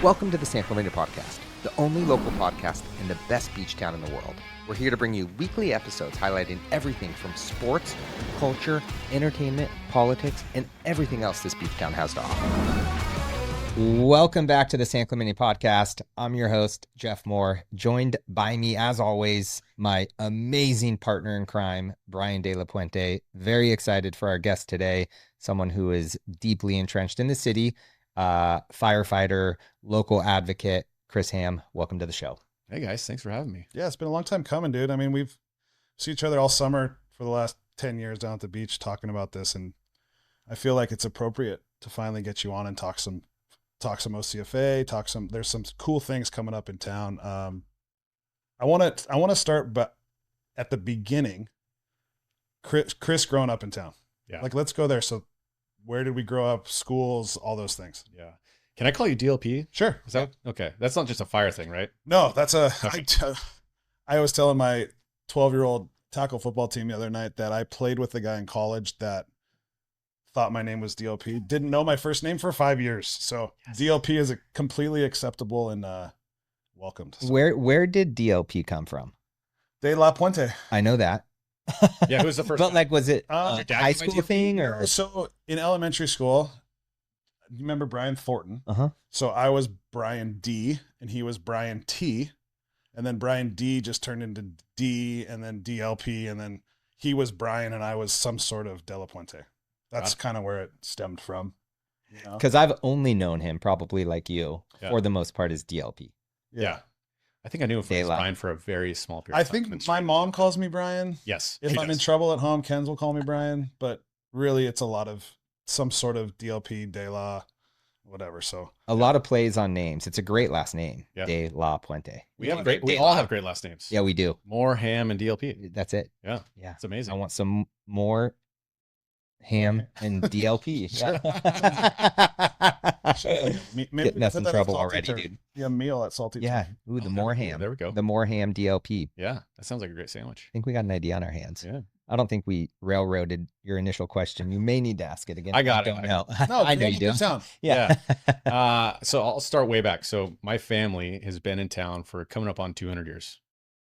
Welcome to the San Clemente podcast, the only local podcast in the best beach town in the world. We're here to bring you weekly episodes highlighting everything from sports, culture, entertainment, politics, and everything else this beach town has to offer. Welcome back to the San Clemente podcast. I'm your host, Jeff Moore, joined by me, as always, my amazing partner in crime, Brian De La Puente. Very excited for our guest today, someone who is deeply entrenched in the city, firefighter, local advocate, Chris Hamm. Welcome to the show. Hey guys, thanks for having me. Yeah, it's been a long time coming, dude. I mean, we've seen each other all summer for the last 10 years down at the beach talking about this, and I feel like it's appropriate to finally get you on and talk some OCFA, there's some cool things coming up in town. I want to start but at the beginning. Chris growing up in town. Yeah. Like, let's go there. So where did we grow up? Schools, all those things. Yeah. Can I call you DLP? Sure. Is that okay? That's not just a fire thing, right? No, that's I was telling my 12-year-old tackle football team the other night that I played with a guy in college that thought my name was DLP. Didn't know my first name for 5 years. So yes. DLP is completely acceptable and welcomed. So. Where did DLP come from? De La Puente. I know that. Yeah, who's the first? But like, was it a high school thing or? So in elementary school, you remember Brian Thornton? Uh-huh. So I was Brian D and he was Brian T, and then Brian D just turned into D and then DLP, and then he was Brian and I was some sort of De La Puente. That's kind of where it stemmed from. Because I've only known him, probably like you, for the most part, as DLP. Yeah. I think I knew him as Brian for a very small period I of time. think my mom calls me Brian. Yes. If I'm in trouble at home, Ken's will call me Brian. But really, it's a lot of some sort of DLP, De La, whatever. So a lot of plays on names. It's a great last name, De La Puente. We all have great last names. Yeah, we do. More Hamm and DLP. That's it. Yeah. Yeah. It's amazing. I want some more Hamm and DLP. Maybe getting us in trouble already, dude. Yeah, meal at Salty. Yeah. Ooh, the more Hamm. There we go. The more Hamm DLP. Yeah, that sounds like a great sandwich. I think we got an idea on our hands. Yeah. I don't think we railroaded your initial question. You may need to ask it again. I got it. No, no, I know you do. Yeah. So I'll start way back. So my family has been in town for coming up on 200 years.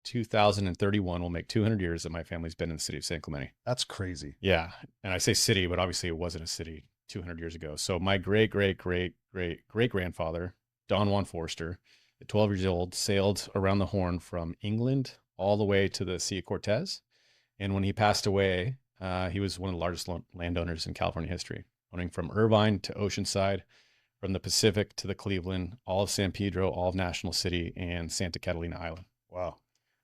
2031 will make 200 years that my family's been in the city of San Clemente. That's crazy. Yeah. And I say city, but obviously it wasn't a city 200 years ago. So my great-great-great-great-great-grandfather, Don Juan Forster, at 12 years old, sailed around the Horn from England all the way to the Sea of Cortez. And when he passed away, he was one of the largest landowners in California history, owning from Irvine to Oceanside, from the Pacific to the Cleveland, all of San Pedro, all of National City, and Santa Catalina Island. Wow.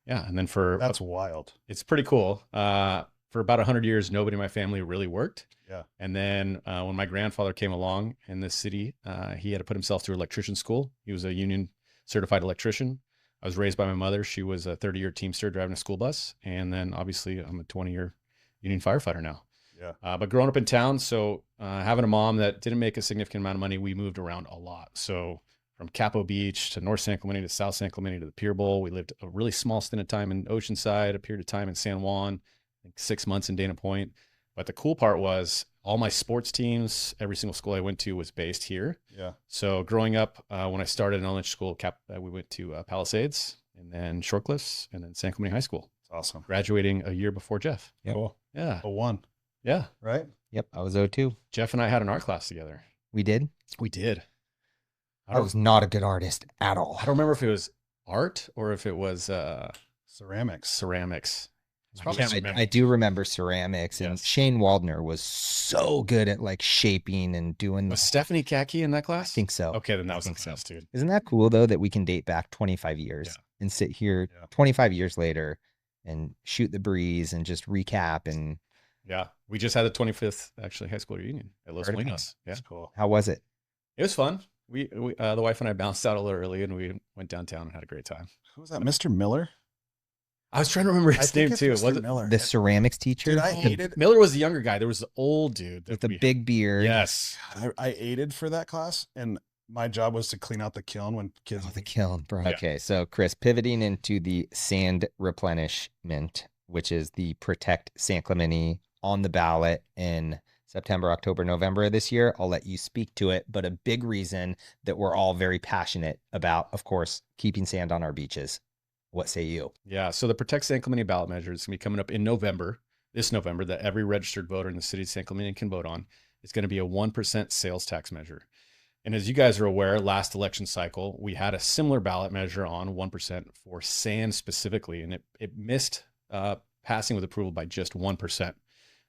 Yeah. And then that's wild. It's pretty cool. For about 100 years, nobody in my family really worked. Yeah. And then when my grandfather came along in this city, he had to put himself through electrician school. He was a union certified electrician. I was raised by my mother. She was a 30-year Teamster driving a school bus. And then obviously I'm a 20-year union firefighter now. Yeah. But growing up in town, so having a mom that didn't make a significant amount of money, we moved around a lot. So from Capo Beach to North San Clemente to South San Clemente to the Pier Bowl. We lived a really small stint of time in Oceanside, a period of time in San Juan, I think 6 months in Dana Point. But the cool part was all my sports teams, every single school I went to was based here. Yeah. So growing up, when I started in elementary school, we went to Palisades and then Short Cliffs and then San Clemente High School. That's awesome. Graduating a year before Jeff. Yep. Cool. Yeah. 01. Yeah. Right? Yep. I was 02. Jeff and I had an art class together. We did? We did. I was not a good artist at all. I don't remember if it was art or if it was ceramics. I do remember ceramics, and Shane Waldner was so good at like shaping and doing. Was Stephanie Kaki in that class? I think so. Okay, then that was the class, dude. Isn't that cool though that we can date back 25 years and sit here 25 years later and shoot the breeze and just recap and. Yeah, we just had the 25th actually high school reunion at Los Molinos. Yeah, that's cool. How was it? It was fun. We the wife and I bounced out a little early and we went downtown and had a great time. Who was that? Mr. Miller? I was trying to remember his name too. Was it Miller? The ceramics teacher? Dude, I hated Miller was the younger guy. There was the old dude with the big beard. Yes. I aided for that class, and my job was to clean out the kiln when kids. Oh, the kiln, bro. Yeah. Okay, so Chris, pivoting into the sand replenishment, which is the Protect San Clemente on the ballot in September, October, November of this year. I'll let you speak to it. But a big reason that we're all very passionate about, of course, keeping sand on our beaches. What say you? Yeah. So the Protect San Clemente ballot measure is going to be coming up in November, this November, that every registered voter in the city of San Clemente can vote on. It's going to be a 1% sales tax measure. And as you guys are aware, last election cycle, we had a similar ballot measure on 1% for sand specifically, and it missed passing with approval by just 1%.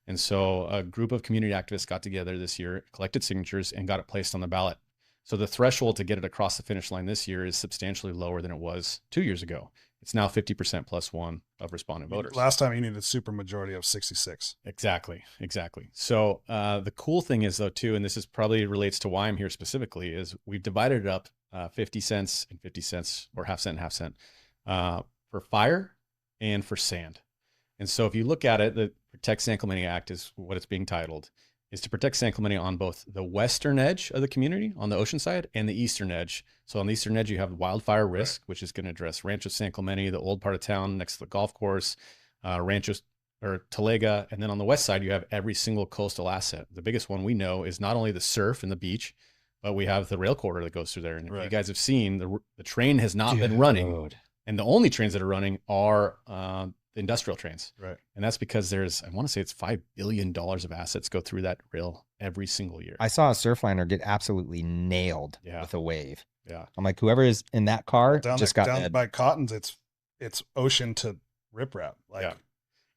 And so a group of community activists got together this year, collected signatures, and got it placed on the ballot. So the threshold to get it across the finish line this year is substantially lower than it was 2 years ago. It's now 50% plus one of respondent voters. Last time you needed a super majority of 66. Exactly. So the cool thing is, though, too, and this is probably relates to why I'm here specifically, is we've divided it up 50 cents and 50 cents, or half cent and half cent, for fire and for sand. And so if you look at it, the Protect San Clemente Act is what it's being titled, is to protect San Clemente on both the western edge of the community on the ocean side and the eastern edge. So on the eastern edge, you have wildfire risk, which is going to address Rancho San Clemente, the old part of town next to the golf course, Rancho or Talega. And then on the west side, you have every single coastal asset. The biggest one we know is not only the surf and the beach, but we have the rail corridor that goes through there. And if you guys have seen, the train has not been running. And the only trains that are running are the industrial trains. Right. And that's because there's, I want to say it's $5 billion of assets go through that rail every single year. I saw a surfliner get absolutely nailed with a wave. Yeah. I'm like, whoever is in that car down got by Cottons. It's ocean to riprap. Yeah.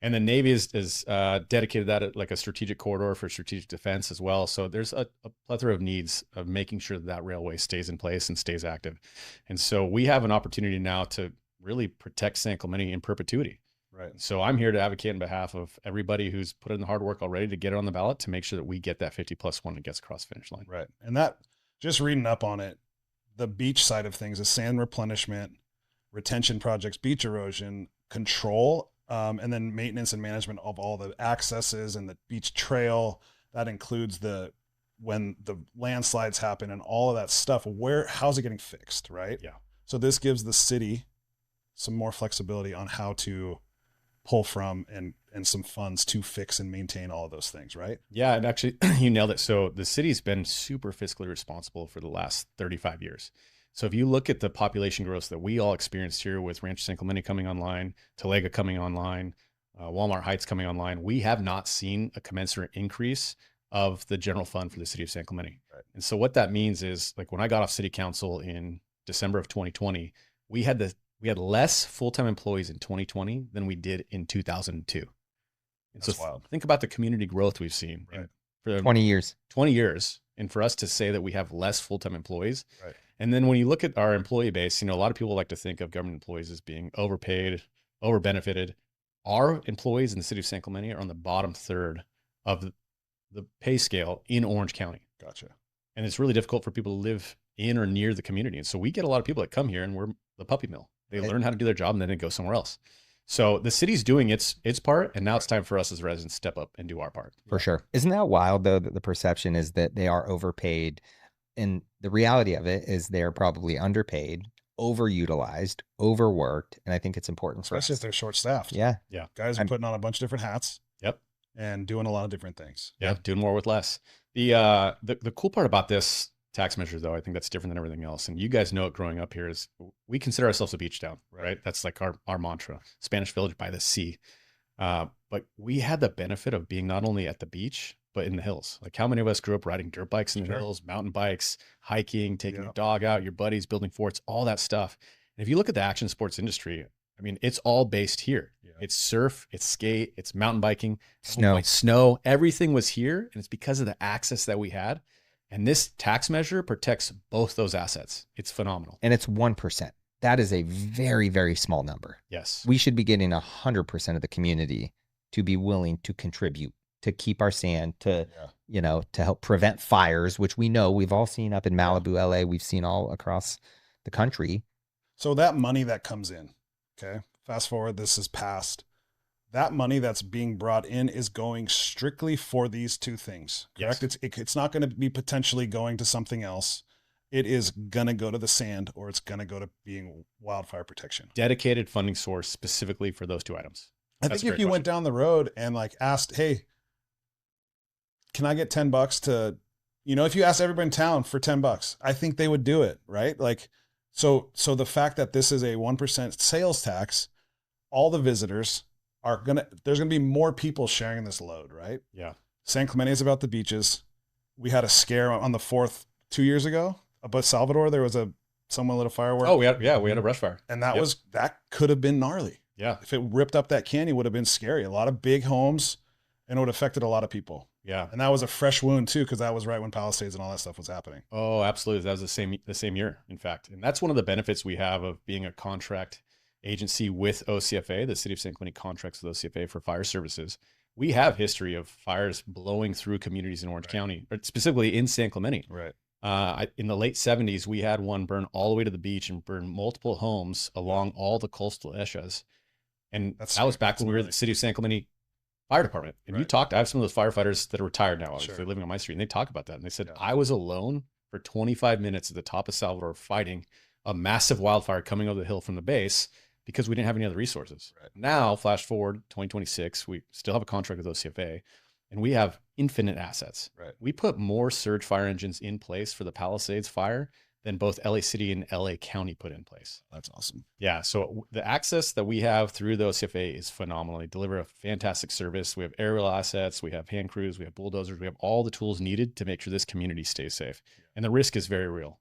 And the Navy is dedicated that like a strategic corridor for strategic defense as well. So there's a plethora of needs of making sure that railway stays in place and stays active. And so we have an opportunity now to really protect San Clemente in perpetuity. Right. So I'm here to advocate on behalf of everybody who's put in the hard work already to get it on the ballot to make sure that we get that 50+1 that gets across the finish line. Right. And that, just reading up on it, the beach side of things is sand replenishment, retention projects, beach erosion, control, and then maintenance and management of all the accesses and the beach trail. That includes when the landslides happen and all of that stuff. How's it getting fixed? Right. Yeah. So this gives the city some more flexibility on how to pull from and some funds to fix and maintain all of those things, right? Yeah, and actually you nailed it. So the city's been super fiscally responsible for the last 35 years. So if you look at the population growth that we all experienced here with Rancho San Clemente coming online, Talega coming online, Walmart Heights coming online, we have not seen a commensurate increase of the general fund for the city of San Clemente. Right. And so what that means is, like, when I got off city council in December of 2020, we had less full-time employees in 2020 than we did in 2002. And That's so wild. Think about the community growth we've seen for 20 years. 20 years. And for us to say that we have less full-time employees. Right. And then when you look at our employee base, a lot of people like to think of government employees as being overpaid, over-benefited. Our employees in the city of San Clemente are on the bottom third of the pay scale in Orange County. Gotcha. And it's really difficult for people to live in or near the community. And so we get a lot of people that come here and we're the puppy mill. They learn how to do their job and then they go somewhere else. So the city's doing its part, and now it's time for us as residents to step up and do our part. For sure. Isn't that wild, though, that the perception is that they are overpaid? And the reality of it is they're probably underpaid, overutilized, overworked. And I think it's important for us. Especially if they're short-staffed. Yeah. Yeah. Guys are putting on a bunch of different hats. Yep. And doing a lot of different things. Yeah. Doing more with less. The cool part about this tax measure, though, I think that's different than everything else. And you guys know it growing up here, is we consider ourselves a beach town, right? That's like our mantra, Spanish Village by the sea. But we had the benefit of being not only at the beach, but in the hills. Like, how many of us grew up riding dirt bikes in the hills, mountain bikes, hiking, taking your dog out, your buddies, building forts, all that stuff. And if you look at the action sports industry, I mean, it's all based here. Yeah. It's surf, it's skate, it's mountain biking, snow, everything was here. And it's because of the access that we had. And this tax measure protects both those assets. It's phenomenal. And it's 1%. That is a very, very small number. Yes. We should be getting 100% of the community to be willing to contribute, to keep our sand, to help prevent fires, which we know we've all seen up in Malibu, LA. We've seen all across the country. So that money that comes in, okay, fast forward, this is passed. That money that's being brought in is going strictly for these two things, correct? Yes. It's not going to be potentially going to something else. It is going to go to the sand, or it's going to go to being wildfire protection. Dedicated funding source specifically for those two items. I think if you went down the road and like asked, hey, can I get $10 to, if you ask everybody in town for $10, I think they would do it. Right. Like, so the fact that this is a 1% sales tax, all the visitors there's going to be more people sharing this load. Right. Yeah. San Clemente is about the beaches. We had a scare on the 4th 2 years ago about Salvador. There was someone lit a firework. Oh, we had a brush fire. And that could have been gnarly. Yeah. If it ripped up that canyon, it would have been scary. A lot of big homes, and it would have affected a lot of people. Yeah. And that was a fresh wound too, because that was right when Palisades and all that stuff was happening. Oh, absolutely. That was the same year, in fact. And that's one of the benefits we have of being a contract agency with OCFA. The city of San Clemente contracts with OCFA for fire services. We have history of fires blowing through communities in Orange County, but specifically in San Clemente. Right. In the late 70s, we had one burn all the way to the beach and burn multiple homes along all the coastal eshas. And that was back when we were the city of San Clemente Fire Department. And you talked, I have some of those firefighters that are retired now, obviously living on my street, and they talk about that. And they said, I was alone for 25 minutes at the top of Salvador fighting a massive wildfire coming over the hill from the base because we didn't have any other resources. Right. Now, flash forward 2026, we still have a contract with OCFA, and we have infinite assets. Right. We put more surge fire engines in place for the Palisades fire than both LA City and LA County put in place. That's awesome. Yeah. So the access that we have through the OCFA is phenomenal. They deliver a fantastic service. We have aerial assets, we have hand crews, we have bulldozers, we have all the tools needed to make sure this community stays safe. And the risk is very real.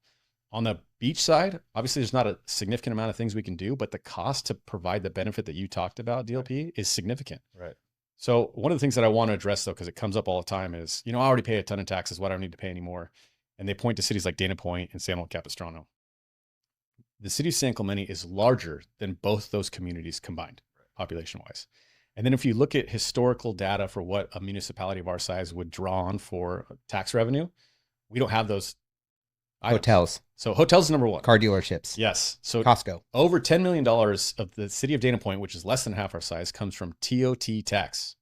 On the beach side, obviously there's not a significant amount of things we can do, but the cost to provide the benefit that you talked about, DLP, is significant. Right. So one of the things that I want to address though, because it comes up all the time, is, I already pay a ton of taxes. Why do I need to pay anymore? And they point to cities like Dana Point and San Juan Capistrano. The city of San Clemente is larger than both those communities combined, population-wise. And then if you look at historical data for what a municipality of our size would draw on for tax revenue, we don't have those items. Hotels. So hotels is number one. Car dealerships. Yes. So Costco. Over $10 million of the city of Dana Point, which is less than half our size, comes from TOT tax,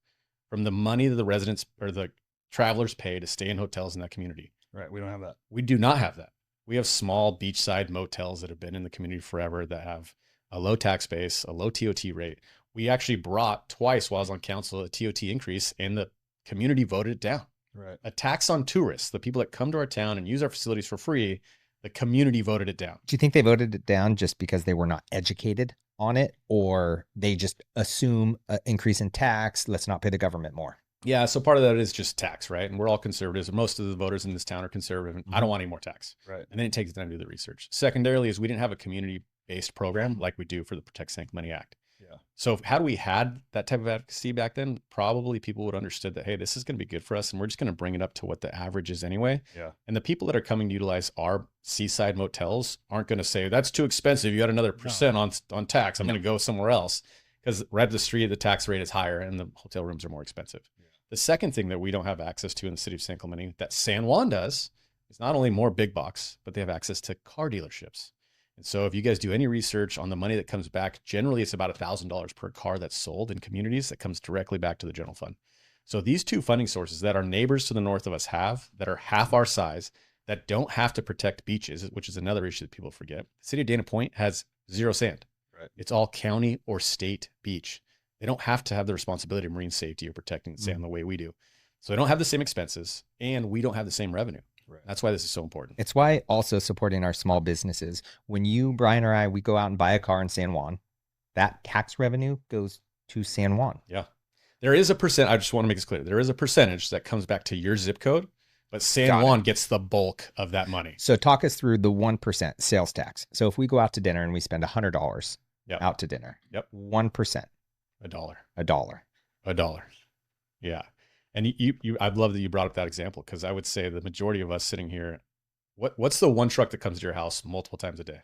from the money that the residents or the travelers pay to stay in hotels in that community. Right. We don't have that. We do not have that. We have small beachside motels that have been in the community forever that have a low tax base, a low TOT rate. We actually brought twice while I was on council a TOT increase, and the community voted it down. Right. A tax on tourists, the people that come to our town and use our facilities for free, the community voted it down. Do you think they voted it down just because they were not educated on it, or they just assume an increase in tax, let's not pay the government more? Yeah, so part of that is just tax, right? And we're all conservatives. Most of the voters in this town are conservative, and I don't want any more tax. Right. And then it takes time to do the research. Secondarily is we didn't have a community-based program like we do for the Protect San Clemente Act. Yeah. So had we had that type of advocacy back then, probably people would have understood that, hey, this is going to be good for us, and we're just going to bring it up to what the average is anyway. Yeah. And the people that are coming to utilize our seaside motels aren't going to say, that's too expensive. You got another percent on tax. I'm going to go somewhere else. Because right up the street, the tax rate is higher and the hotel rooms are more expensive. Yeah. The second thing that we don't have access to in the city of San Clemente that San Juan does is not only more big box, but they have access to car dealerships. And so if you guys do any research on the money that comes back, generally it's about $1,000 per car that's sold in communities that comes directly back to the general fund. So these two funding sources that our neighbors to the north of us have, that are half our size, that don't have to protect beaches, which is another issue that people forget. The city of Dana Point has zero sand. Right. It's all county or state beach. They don't have to have the responsibility of marine safety or protecting the sand the way we do. So they don't have the same expenses, and we don't have the same revenue. Right. That's why this is so important. It's why also supporting our small businesses. When you, Brian, or we go out and buy a car in San Juan, that tax revenue goes to San Juan. Yeah. There is a percent. I just want to make this clear. There is a percentage that comes back to your zip code, but San Juan gets the bulk of that money. So talk us through the 1% sales tax. So if we go out to dinner and we spend $100 out to dinner, 1%. $1. Yeah. And I'd love that you brought up that example, because I would say the majority of us sitting here, what's the one truck that comes to your house multiple times a day?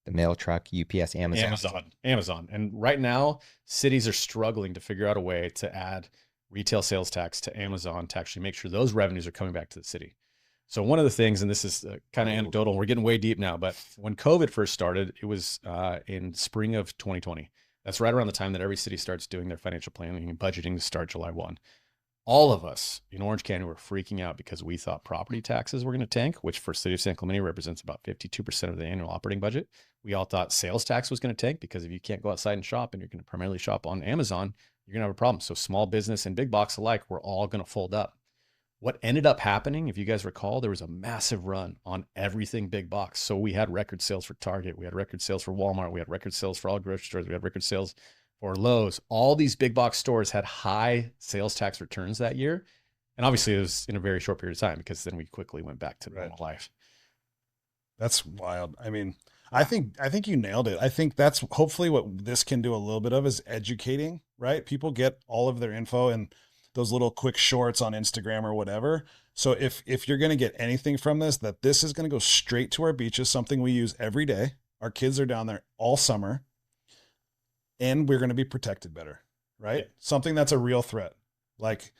The mail truck, UPS, Amazon. And right now, cities are struggling to figure out a way to add retail sales tax to Amazon to actually make sure those revenues are coming back to the city. So one of the things, and this is kind of anecdotal, we're getting way deep now, but when COVID first started, it was in spring of 2020. That's right around the time that every city starts doing their financial planning and budgeting to start July 1. All of us in Orange County were freaking out because we thought property taxes were going to tank, which for city of San Clemente represents about 52% of the annual operating budget. We all thought sales tax was going to tank because if you can't go outside and shop and you're going to primarily shop on Amazon, you're going to have a problem. So small business and big box alike, we're all going to fold up. What ended up happening, if you guys recall, there was a massive run on everything big box. So we had record sales for Target, we had record sales for Walmart, we had record sales for all grocery stores, we had record sales for Lowe's. All these big box stores had high sales tax returns that year. And obviously it was in a very short period of time, because then we quickly went back to normal life. That's wild. I mean, I think you nailed it. I think that's hopefully what this can do a little bit of, is educating, right? People get all of their info in those little quick shorts on Instagram or whatever. So if you're going to get anything from this, that this is going to go straight to our beaches, something we use every day. Our kids are down there all summer, and we're going to be protected better, right? Yeah. Something that's a real threat. Like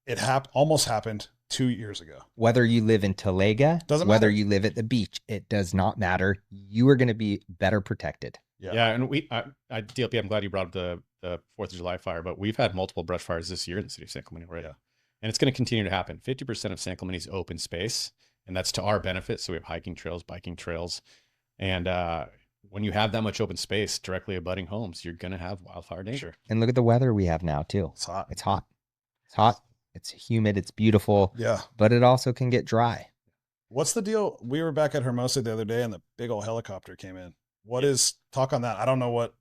it almost happened 2 years ago. Whether you live in Talega, Doesn't whether matter. you live at the beach, it does not matter. You are going to be better protected. Yeah. And DLP, I'm glad you brought up the 4th of July fire, but we've had multiple brush fires this year in the city of San Clemente already. Yeah. And it's going to continue to happen. 50% of San Clemente is open space, and that's to our benefit. So we have hiking trails, biking trails. And when you have that much open space directly abutting homes, you're going to have wildfire danger. Sure. And look at the weather we have now too. It's hot. It's hot. It's hot. It's humid. It's beautiful. Yeah. But it also can get dry. What's the deal? We were back at Hermosa the other day, and the big old helicopter came in. What is talk on that? I don't know what,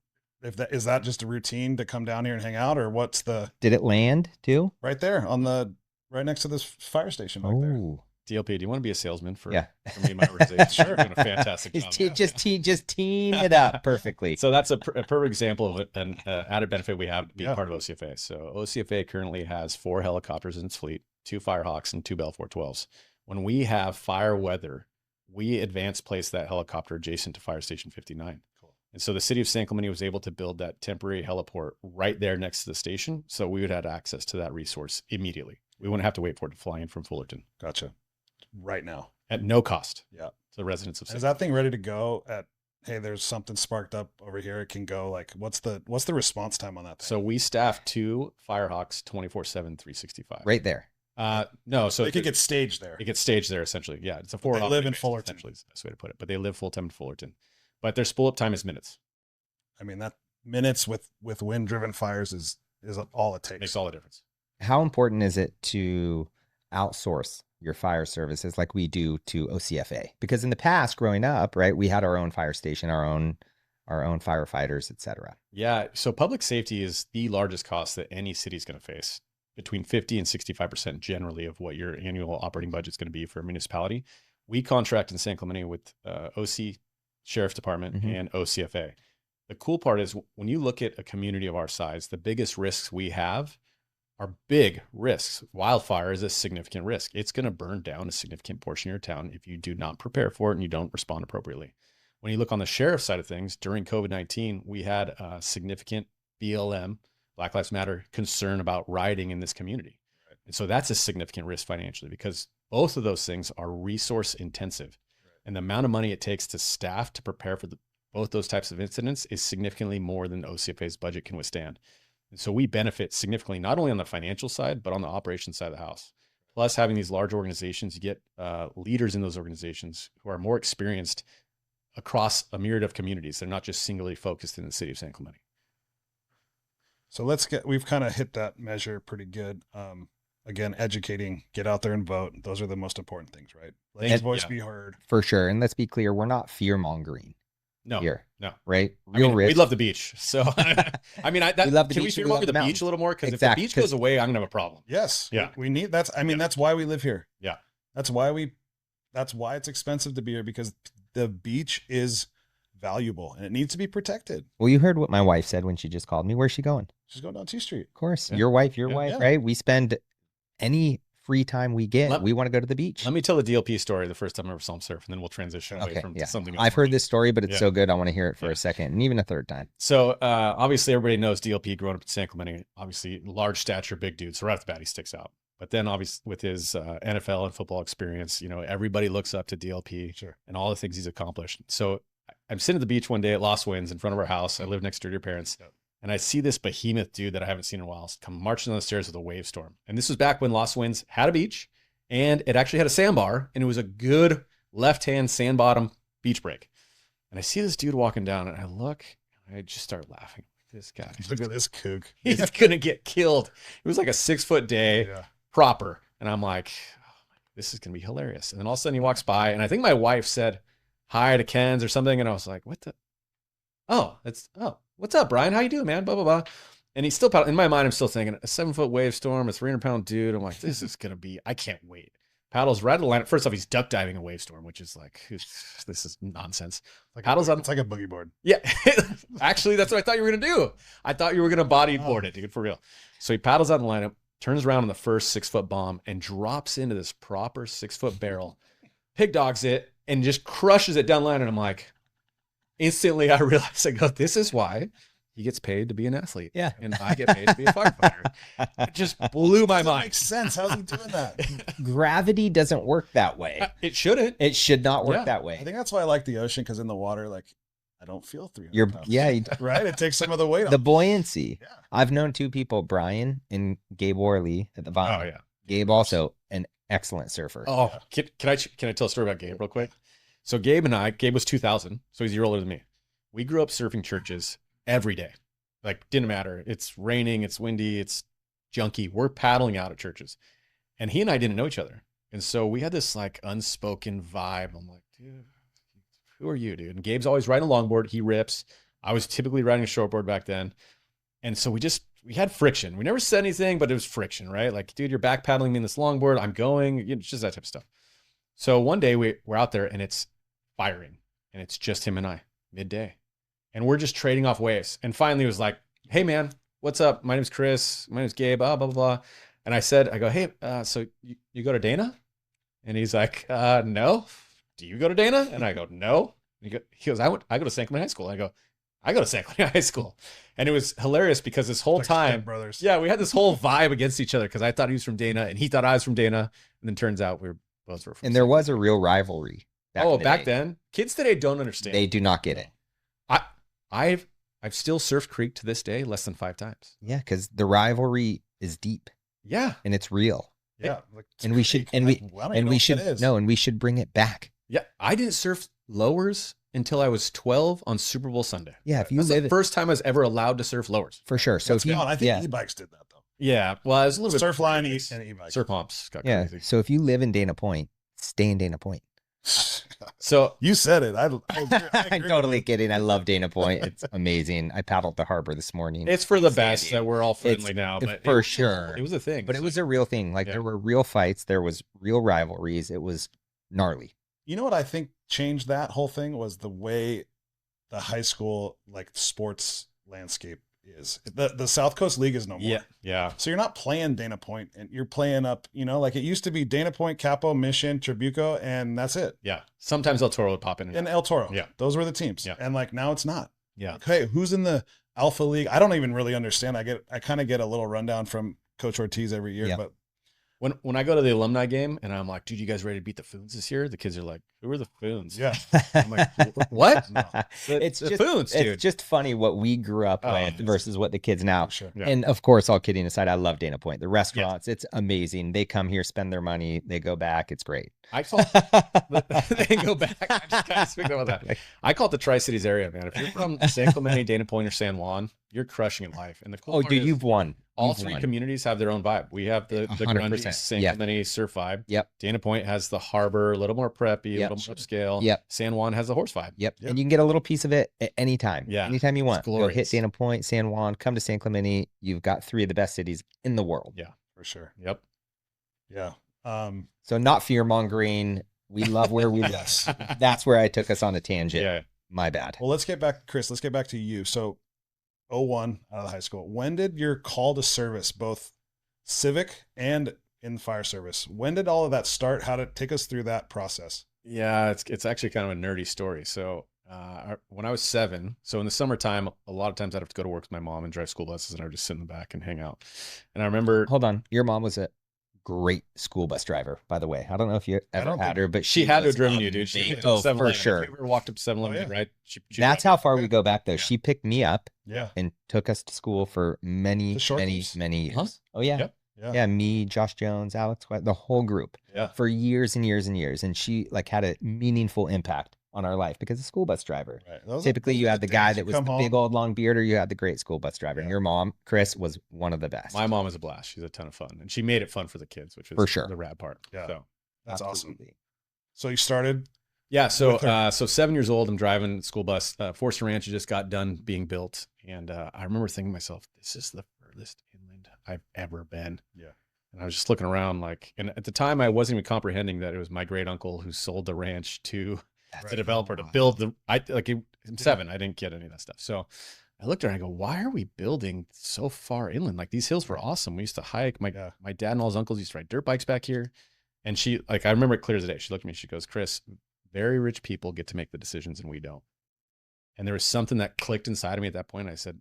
if that is that just a routine to come down here and hang out, or what's the Did it land too? right there on the right next to this fire station back there? Oh, DLP, do you want to be a salesman for, yeah. for me and my organization? Sure. You're doing a fantastic job. Just team it up perfectly. So that's a perfect example of an added benefit we have being part of OCFA. So OCFA currently has 4 helicopters in its fleet, 2 Firehawks and 2 Bell 412s. When we have fire weather, we advance place that helicopter adjacent to Fire Station 59. Cool. And so the city of San Clemente was able to build that temporary heliport right there next to the station. So we would have access to that resource immediately. We wouldn't have to wait for it to fly in from Fullerton. Gotcha. Right now. At no cost. Yeah. To the residents of San Is that thing ready to go at, hey, there's something sparked up over here. It can go. Like, what's the response time on that thing? So we staff 2 Firehawks 24/7, 365. Right there. No, so it could get staged there. It gets staged there essentially. Yeah, it's a 4. They live in Fullerton. Essentially, is the best way to put it. But they live full time in Fullerton. But their spool up time is minutes. I mean, that minutes with wind driven fires is all it takes. Makes all the difference. How important is it to outsource your fire services like we do to OCFA? Because in the past, growing up, right, we had our own fire station, our own firefighters, etc. Yeah. So public safety is the largest cost that any city is going to face. Between 50 and 65% generally of what your annual operating budget is going to be for a municipality. We contract in San Clemente with OC Sheriff's Department and OCFA. The cool part is when you look at a community of our size, the biggest risks we have are big risks. Wildfire is a significant risk. It's going to burn down a significant portion of your town if you do not prepare for it and you don't respond appropriately. When you look on the sheriff's side of things, during COVID-19, we had a significant BLM, Black Lives Matter, concern about rioting in this community. Right. And so that's a significant risk financially because both of those things are resource intensive. Right. And the amount of money it takes to staff to prepare for both those types of incidents is significantly more than OCFA's budget can withstand. And so we benefit significantly, not only on the financial side, but on the operations side of the house. Plus having these large organizations, you get leaders in those organizations who are more experienced across a myriad of communities. They're not just singly focused in the city of San Clemente. So we've kind of hit that measure pretty good. Again, educating, get out there and vote. Those are the most important things, right? Let his voice be heard. For sure. And let's be clear, we're not fear mongering. No, here, no, right? Real risk. We love the beach. So, I mean, we love the can beach, we fearmonger the beach a little more? Because if the beach goes away, I'm going to have a problem. Yes. Yeah. We need, that's why we live here. Yeah. That's why it's expensive to be here, because the beach is valuable and it needs to be protected. Well, you heard what my wife said when she just called me. Where's she going? She's going down T Street. Of course. Yeah. Your wife, right? We spend any free time we get, we want to go to the beach. Let me tell the DLP story the first time I ever saw him surf, and then we'll transition away from something else. I've heard this story, but it's so good. I want to hear it for a second, and even a third time. So obviously everybody knows DLP growing up in San Clemente, obviously large stature, big dude. So right off the bat, he sticks out. But then obviously with his NFL and football experience, everybody looks up to DLP and all the things he's accomplished. So I'm sitting at the beach one day at Lost Winds in front of our house. I live next door to your parents. Yep. And I see this behemoth dude that I haven't seen in a while come marching down the stairs with a wave storm. And this was back when Lost Winds had a beach. And it actually had a sandbar, and it was a good left-hand sand bottom beach break. And I see this dude walking down, and I look, and I just start laughing. This guy. Look at this kook. He's going to get killed. It was like a 6-foot day, proper. And I'm like, oh, this is going to be hilarious. And then all of a sudden he walks by, and I think my wife said hi to Ken's or something. And I was like, what the? Oh, what's up, Brian? How you doing, man? Blah, blah, blah. And he's still paddling. In my mind, I'm still thinking a 7-foot wave storm, a 300-pound dude. I'm like, this is going to be, I can't wait. Paddles right at the line. First off, he's duck diving a wave storm, which is like, this is nonsense. Paddles on. It's like a boogie board. Yeah. Actually, that's what I thought you were going to do. I thought you were going to bodyboard it, dude, for real. So he paddles out the lineup, turns around on the first 6-foot bomb, and drops into this proper 6-foot barrel, pig dogs it, and just crushes it down the line. And I'm like, instantly I realized, I go, this is why he gets paid to be an athlete. Yeah. And I get paid to be a firefighter. It just blew my That mind. makes sense. How's he doing that? Gravity doesn't work that way. It shouldn't. It should not work Yeah. that I way. think that's why I like the ocean, because in the water, like, I don't feel 300 You're pounds. yeah, Right? It takes some of the weight the off. buoyancy. Yeah. I've known 2 people, Brian and Gabe Worley at the Vine. Oh, yeah. Gabe also an excellent surfer. Oh, can I tell a story about Gabe real quick? So Gabe was 2000, so he's a year older than me. We grew up surfing churches every day. Like, didn't matter. It's raining, it's windy, it's junky. We're paddling out at churches. And he and I didn't know each other. And so we had this like unspoken vibe. I'm like, dude, who are you, dude? And Gabe's always riding a longboard. He rips. I was typically riding a shortboard back then. And so we had friction. We never said anything, but it was friction, right? Like, dude, you're back paddling me in this longboard. I'm going, it's just that type of stuff. So one day we're out there and it's firing and it's just him and I midday. And we're just trading off waves. And finally it was like, hey man, what's up? My name's Chris. My name's Gabe, blah, blah, blah. And I go, hey, so you go to Dana? And he's like, no. Do you go to Dana? And I go, no. And he goes, I go to San Clemente High School. And I go, I go to San Clemente High School. And it was hilarious because this whole Like time, step brothers. yeah, we had this whole vibe against each other because I thought he was from Dana and he thought I was from Dana. And then turns out we were both from And there was a real rivalry. back then. Kids today don't understand. They do not get it. I've still surfed Creek to this day less than 5 times. Yeah, because the rivalry is deep Yeah. and it's real. Yeah. Like, it's And we should great. and we Like, well, I don't and know we what should that is. no, and we should bring it back. Yeah. I didn't surf lowers until I was 12 on Super Bowl Sunday. Yeah, if you That's live the first time I was ever allowed to surf lowers. for sure. So What's if you going on? I think yeah, e-bikes did that, though. Yeah. Well, I was a little bit. Surf line and e-bikes. Surf pumps got yeah, crazy. so if you live in Dana Point, stay in Dana Point. So You said it. I agree I'm with totally you. kidding. I love Dana Point. It's amazing. I paddled the harbor this morning. it's for the San best Diego. that we're all friendly It's- now. But for it, sure. It was a thing. But it was a real thing. Like Yeah. there were real fights. There was real rivalries. It was gnarly. You know what I think changed that whole thing was the way the high school like sports landscape is. The South Coast League is no more. Yeah. Yeah. So you're not playing Dana Point and you're playing up, like it used to be Dana Point, Capo, Mission, Trabuco, and that's it. Yeah. Sometimes El Toro would pop in. And El Toro. Yeah. Those were the teams. Yeah. And like now it's not. Yeah. Like, hey, who's in the Alpha League? I don't even really understand. I kind of get a little rundown from Coach Ortiz every year, Yeah. but When I go to the alumni game and I'm like, dude, you guys ready to beat the Foons this year? The kids are like, who are the Foons? yeah. I'm like, what? No. It's the just Foons, dude. it's just funny what we grew up Oh, with versus what the kids now. For sure. Yeah. And of course, all kidding aside, I love Dana Point. The restaurants, it's amazing. They come here, spend their money, they go back. It's great. I call they go back. I just kind of speak about that. I call it the Tri-Cities area, man. If you're from San Clemente, Dana Point, or San Juan, you're crushing in life. And the cool Oh, part dude, is you've won. all You've 3 won. communities have their own vibe. We have the 100%. grungy San Yep. Clemente surf vibe. Yep. Dana Point has the harbor, a little more preppy, Yep. a little more upscale. Yep. San Juan has the horse vibe. Yep. Yep. And you can get a little piece of it at any time. Yeah. Anytime you want. Go hit glorious. Dana Point, San Juan, come to San Clemente. You've got 3 of the best cities in the world. Yeah. For sure. Yep. Yeah. So not fear mongering. We love where we Yes. live. That's where I took us on a tangent. Yeah. My bad. Well, let's get back, Chris. Let's get back to you. So, 01 out of the high school. When did your call to service, both civic and in fire service, when did all of that start? How to take us through that process? Yeah, it's actually kind of a nerdy story. So when I was 7, so in the summertime, a lot of times I'd have to go to work with my mom and drive school buses, and I would just sit in the back and hang out. And I remember Hold on. Your mom was a great school bus driver, by the way. I don't know if you ever don't had think- her, but she had to have was driven you, dude. She amazing. picked up Oh, for 7-Eleven. sure. If you ever walked up to 7-Eleven, Oh, yeah. right? She That's how far we go back, though. Yeah. She picked me up Yeah. and took us to school for many, The short many, years? many years. Huh? Oh, yeah. Yep. Yeah. Yeah, me, Josh Jones, Alex, White, the whole group Yeah. for years and years and years. And she like had a meaningful impact on our life because of school bus driver. Right. Those Typically, you are had the guy days. that You was come the home. big old long beard, or you had the great school bus driver. And Yeah. your mom, Chris, was one of the best. My mom is a blast. She's a ton of fun, and she made it fun for the kids, which was For sure. the rad part. Yeah. So That's awesome. Absolutely. So you started. yeah, so With her. so 7 years old, I'm driving the school bus. Forster Ranch just got done being built, and I remember thinking to myself, "This is the furthest inland I've ever been." Yeah. And I was just looking around, like, and at the time, I wasn't even comprehending that it was my great uncle who sold the ranch to That's the developer to wild. build the. I'm 7. I didn't get any of that stuff. So I looked at her and I go, "Why are we building so far inland? Like these hills were awesome. We used to hike. My dad and all his uncles used to ride dirt bikes back here." And she, like, I remember it clear as day. She looked at me. She goes, "Chris, very rich people get to make the decisions and we don't." And there was something that clicked inside of me at that point. I said,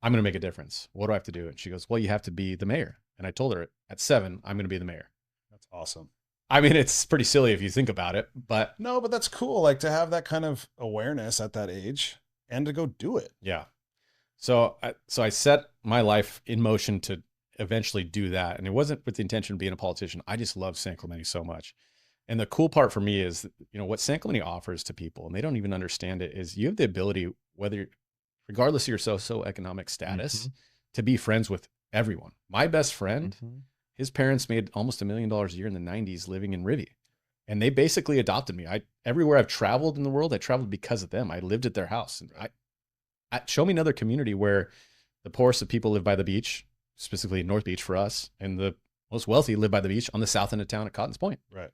"I'm going to make a difference. What do I have to do?" And she goes, "Well, you have to be the mayor." And I told her at 7, I'm going to be the mayor. That's awesome. I mean, it's pretty silly if you think about it, but No, but that's cool. Like to have that kind of awareness at that age and to go do it. yeah. So I set my life in motion to eventually do that. And it wasn't with the intention of being a politician. I just love San Clemente so much. And the cool part for me is, what San Clemente offers to people, and they don't even understand it, is you have the ability, regardless of your socioeconomic status, to be friends with everyone. My best friend, his parents made almost $1 million a year in the 90s living in Rivie. And they basically adopted me. Everywhere I've traveled in the world, I traveled because of them. I lived at their house. And show me another community where the poorest of people live by the beach, specifically North Beach for us, and the most wealthy live by the beach on the south end of town at Cottons Point. Right.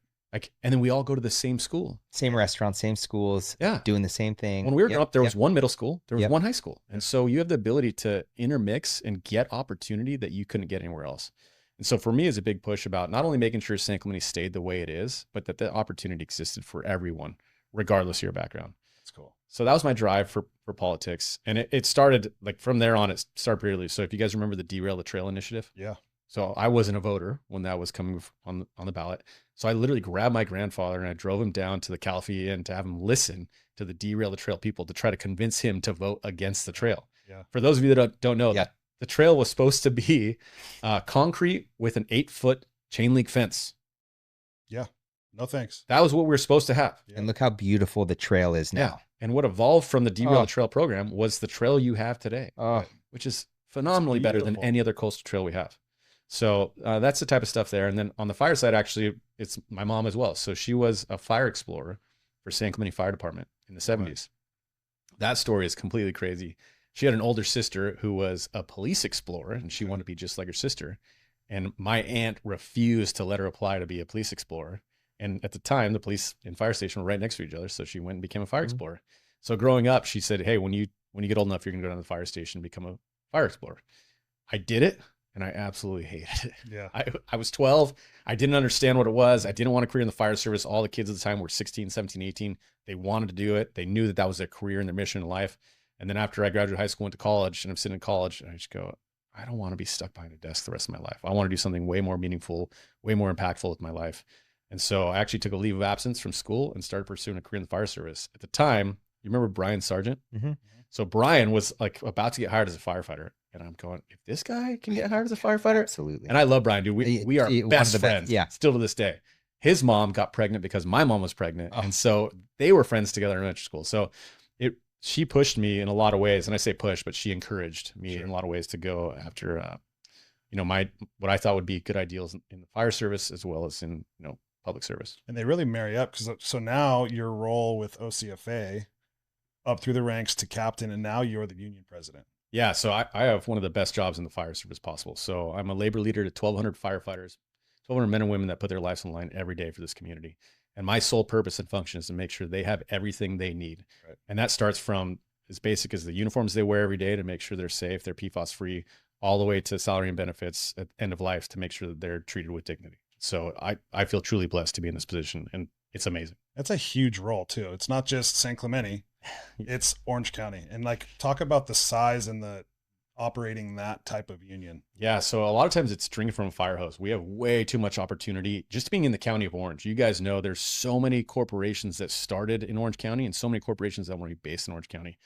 And then we all go to the same school. Same restaurants, same schools, Yeah. doing the same thing. When we were growing up, there was one middle school, there was Yep. one high school. And so you have the ability to intermix and get opportunity that you couldn't get anywhere else. And so for me, it's a big push about not only making sure San Clemente stayed the way it is, but that the opportunity existed for everyone, regardless of your background. That's cool. So that was my drive for politics. And it started, like, from there on, it started pretty early. So if you guys remember the Derail the Trail initiative. Yeah. So I wasn't a voter when that was coming on the ballot. So I literally grabbed my grandfather and I drove him down to the Califia Inn to have him listen to the Derail the Trail people to try to convince him to vote against the trail. Yeah. For those of you that don't know, that the trail was supposed to be concrete with an 8-foot chain link fence. Yeah. No thanks. That was what we were supposed to have. Yeah. And look how beautiful the trail is now. And what evolved from the Derail the Trail program was the trail you have today, which is phenomenally better than any other coastal trail we have. So that's the type of stuff there. And then on the fire side, actually, it's my mom as well. So she was a fire explorer for San Clemente Fire Department in the 70s. Right. That story is completely crazy. She had an older sister who was a police explorer, and she wanted to be just like her sister. And my aunt refused to let her apply to be a police explorer. And at the time, the police and fire station were right next to each other. So she went and became a fire explorer. So growing up, she said, "Hey, when you get old enough, you're going to go down to the fire station and become a fire explorer." I did it. And I absolutely hated it. Yeah. I was 12. I didn't understand what it was. I didn't want a career in the fire service. All the kids at the time were 16, 17, 18. They wanted to do it. They knew that was their career and their mission in life. And then after I graduated high school, went to college, and I'm sitting in college, and I just go, I don't want to be stuck behind a desk the rest of my life. I want to do something way more meaningful, way more impactful with my life. And so I actually took a leave of absence from school and started pursuing a career in the fire service. At the time, you remember Brian Sargent? Mm-hmm. So Brian was like about to get hired as a firefighter. And I'm going, if this guy can get hired as a firefighter. Absolutely. And I love Brian, dude. We are best friends. Yeah. Still to this day. His mom got pregnant because my mom was pregnant. And so they were friends together in elementary school. So she pushed me in a lot of ways. And I say push, but she encouraged me in a lot of ways to go after, what I thought would be good ideals in the fire service as well as in, public service. And they really marry up so now your role with OCFA up through the ranks to captain, and now you're the union president. Yeah, so I have one of the best jobs in the fire service possible. So I'm a labor leader to 1,200 firefighters, 1,200 men and women that put their lives on the line every day for this community. And my sole purpose and function is to make sure they have everything they need. Right. And that starts from as basic as the uniforms they wear every day to make sure they're safe, they're PFAS free, all the way to salary and benefits at end of life to make sure that they're treated with dignity. So I feel truly blessed to be in this position, and it's amazing. That's a huge role too. It's not just San Clemente, it's Orange County. And like, talk about the size and the operating that type of union. Yeah. So a lot of times it's drinking from a fire hose. We have way too much opportunity just being in the county of Orange. You guys know there's so many corporations that started in Orange County and so many corporations that want to be based in Orange County.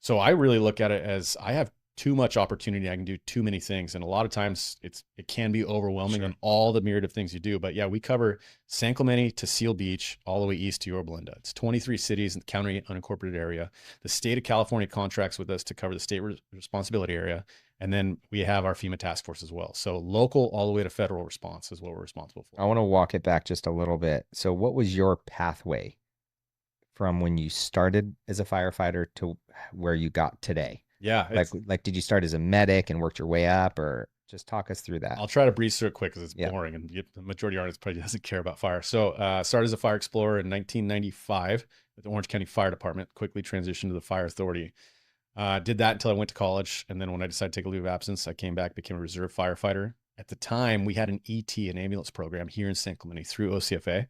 So I really look at it as I have too much opportunity. I can do too many things. And a lot of times it can be overwhelming Sure. on all the myriad of things you do. But yeah, we cover San Clemente to Seal Beach, all the way east to Yorba Linda. It's 23 cities in the county unincorporated area. The state of California contracts with us to cover the state responsibility area. And then we have our FEMA task force as well. So local all the way to federal response is what we're responsible for. I want to walk it back just a little bit. So what was your pathway from when you started as a firefighter to where you got today? Yeah. Like, did you start as a medic and worked your way up, or just talk us through that? I'll try to breeze through it quick because it's boring and the majority of our audience probably doesn't care about fire. So started as a fire explorer in 1995 with the Orange County Fire Department, quickly transitioned to the Fire Authority. Did that until I went to college. And then when I decided to take a leave of absence, I came back, became a reserve firefighter. At the time, we had an ET, an ambulance program here in San Clemente through OCFA.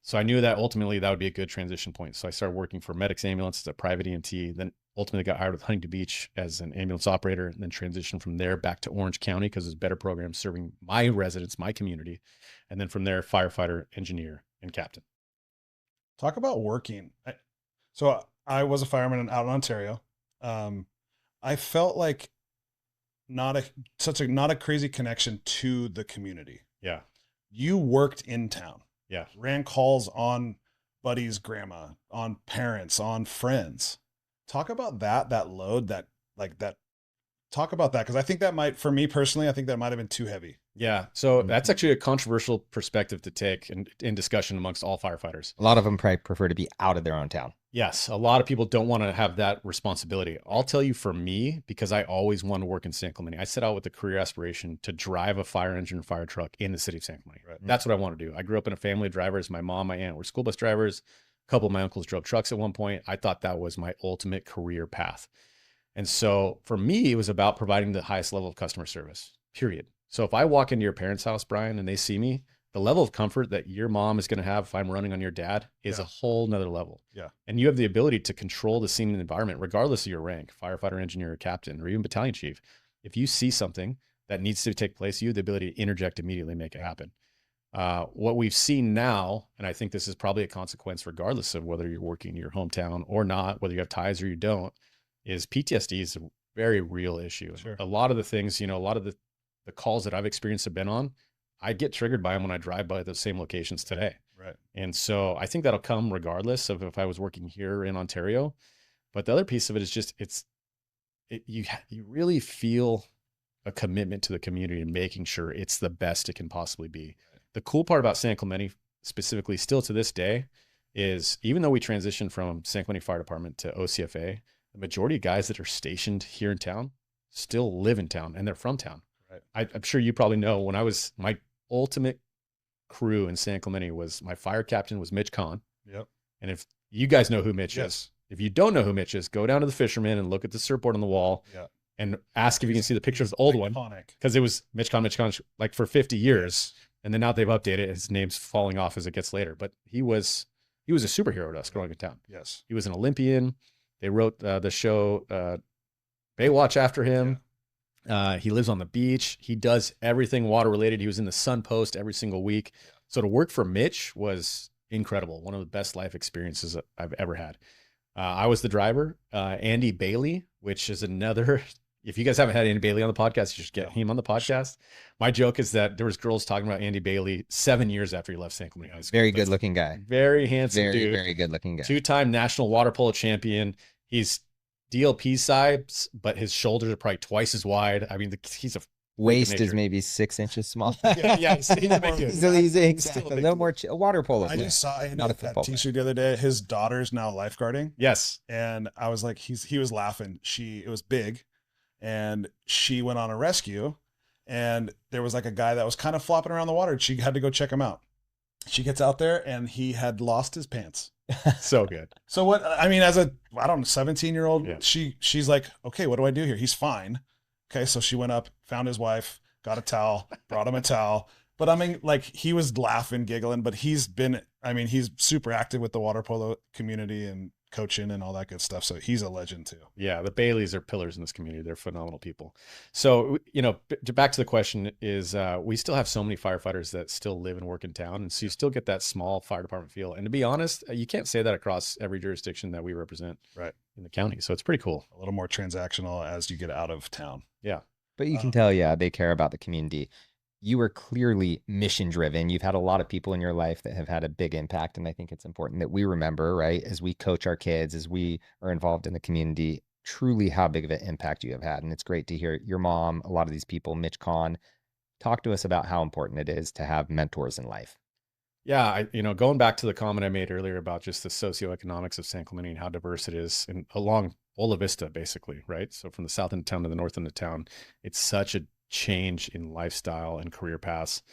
So I knew that ultimately that would be a good transition point. So I started working for Medics Ambulance as a private EMT, then ultimately got hired with Huntington Beach as an ambulance operator, and then transitioned from there back to Orange County because it's a better program serving my residents, my community. And then from there, firefighter, engineer, and captain. Talk about working. So I was a fireman out in Ontario. I felt like not a crazy connection to the community. Yeah. You worked in town. Yeah. Ran calls on buddies' grandma, on parents, on friends. Talk about that load, talk about that. Cause I think that might, for me personally, I think that might've been too heavy. Yeah. So that's actually a controversial perspective to take in discussion amongst all firefighters. A lot of them probably prefer to be out of their own town. Yes. A lot of people don't want to have that responsibility. I'll tell you, for me, because I always wanted to work in San Clemente, I set out with a career aspiration to drive a fire engine or fire truck in the city of San Clemente. Right. That's what I want to do. I grew up in a family of drivers. My mom, my aunt were school bus drivers. A couple of my uncles drove trucks at one point. I thought that was my ultimate career path. And so for me, it was about providing the highest level of customer service, period. So if I walk into your parents' house, Brian, and they see me, the level of comfort that your mom is going to have if I'm running on your dad is a whole nother level. Yeah. And you have the ability to control the scene and environment, regardless of your rank, firefighter, engineer, captain, or even battalion chief. If you see something that needs to take place, you have the ability to interject immediately and make it happen. What we've seen now, and I think this is probably a consequence regardless of whether you're working in your hometown or not, whether you have ties or you don't, is PTSD is a very real issue. Sure. A lot of the things, a lot of the calls that I've experienced have been on, I get triggered by them when I drive by the same locations today. Right. And so I think that'll come regardless of if I was working here in Ontario. But the other piece of it is just, you really feel a commitment to the community and making sure it's the best it can possibly be. The cool part about San Clemente specifically still to this day is, even though we transitioned from San Clemente Fire Department to OCFA, the majority of guys that are stationed here in town still live in town and they're from town. Right. I'm sure you probably know, my ultimate crew in San Clemente was, my fire captain was Mitch Kahn. Yep. And if you guys know who Mitch is, if you don't know who Mitch is, go down to the Fisherman and look at the surfboard on the wall and ask if you can see the picture of the old one. Because it was Mitch Kahn like for 50 years. And then now they've updated it. His name's falling off as it gets later, but he was a superhero to us growing in town. Yes. He was an Olympian. They wrote the show Baywatch after him. Yeah. He lives on the beach. He does everything water related. He was in the Sun Post every single week. So to work for Mitch was incredible. One of the best life experiences I've ever had. I was the driver. Andy Bailey, which is another, if you guys haven't had Andy Bailey on the podcast, you should get him on the podcast. My joke is that there was girls talking about Andy Bailey 7 years after he left San Clemente High School. Very good looking guy. Very handsome dude. Very good looking guy. 2-time national water polo champion. He's DLP size, but his shoulders are probably twice as wide. I mean, he's a waist is maybe 6 inches small. He's a big dude. So he's exactly a little more water polo. I just saw not a football that t-shirt the other day. His daughter's now lifeguarding. Yes. And I was like, he was laughing. It was big, and she went on a rescue, and there was like a guy that was kind of flopping around the water, and she had to go check him out. She gets out there and he had lost his pants. So good. So what, I mean, as a, I don't know, 17-year-old, Yeah. she's like, okay, what do I do here? He's fine. Okay. So she went up, found his wife, got a towel, brought him a towel. But I mean, like, he was laughing, giggling, but he's super active with the water polo community and coaching and all that good stuff. So he's a legend too. Yeah, the Baileys are pillars in this community. They're phenomenal people. So, back to the question is, we still have so many firefighters that still live and work in town. And so you still get that small fire department feel. And to be honest, you can't say that across every jurisdiction that we represent in the county. So it's pretty cool. A little more transactional as you get out of town. Yeah. But you can tell, they care about the community. You are clearly mission driven. You've had a lot of people in your life that have had a big impact. And I think it's important that we remember, right, as we coach our kids, as we are involved in the community, truly how big of an impact you have had. And it's great to hear your mom, a lot of these people, Mitch Kahn, talk to us about how important it is to have mentors in life. Yeah. Going back to the comment I made earlier about just the socioeconomics of San Clemente and how diverse it is and along Ola Vista, basically, right? So from the south end of town to the north end of town, it's such a change in lifestyle and career paths.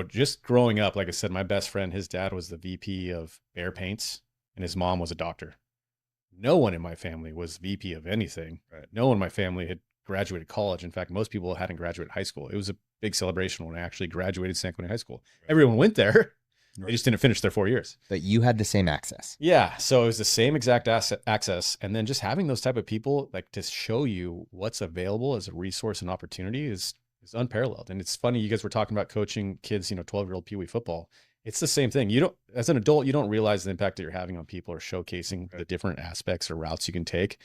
Just growing up, like I said, my best friend, his dad was the VP of Behr Paints and his mom was a doctor. No one in my family was VP of anything. Right. No one in my family had graduated college. In fact, most people hadn't graduated high school. It was a big celebration when I actually graduated San Clemente High School. Right. Everyone went there. Right. They just didn't finish their 4 years. But you had the same access. Yeah. So it was the same exact access. And then just having those type of people like to show you what's available as a resource and opportunity is unparalleled. And it's funny, you guys were talking about coaching kids, 12-year-old Pee Wee football. It's the same thing. As an adult, you don't realize the impact that you're having on people or showcasing the different aspects or routes you can take.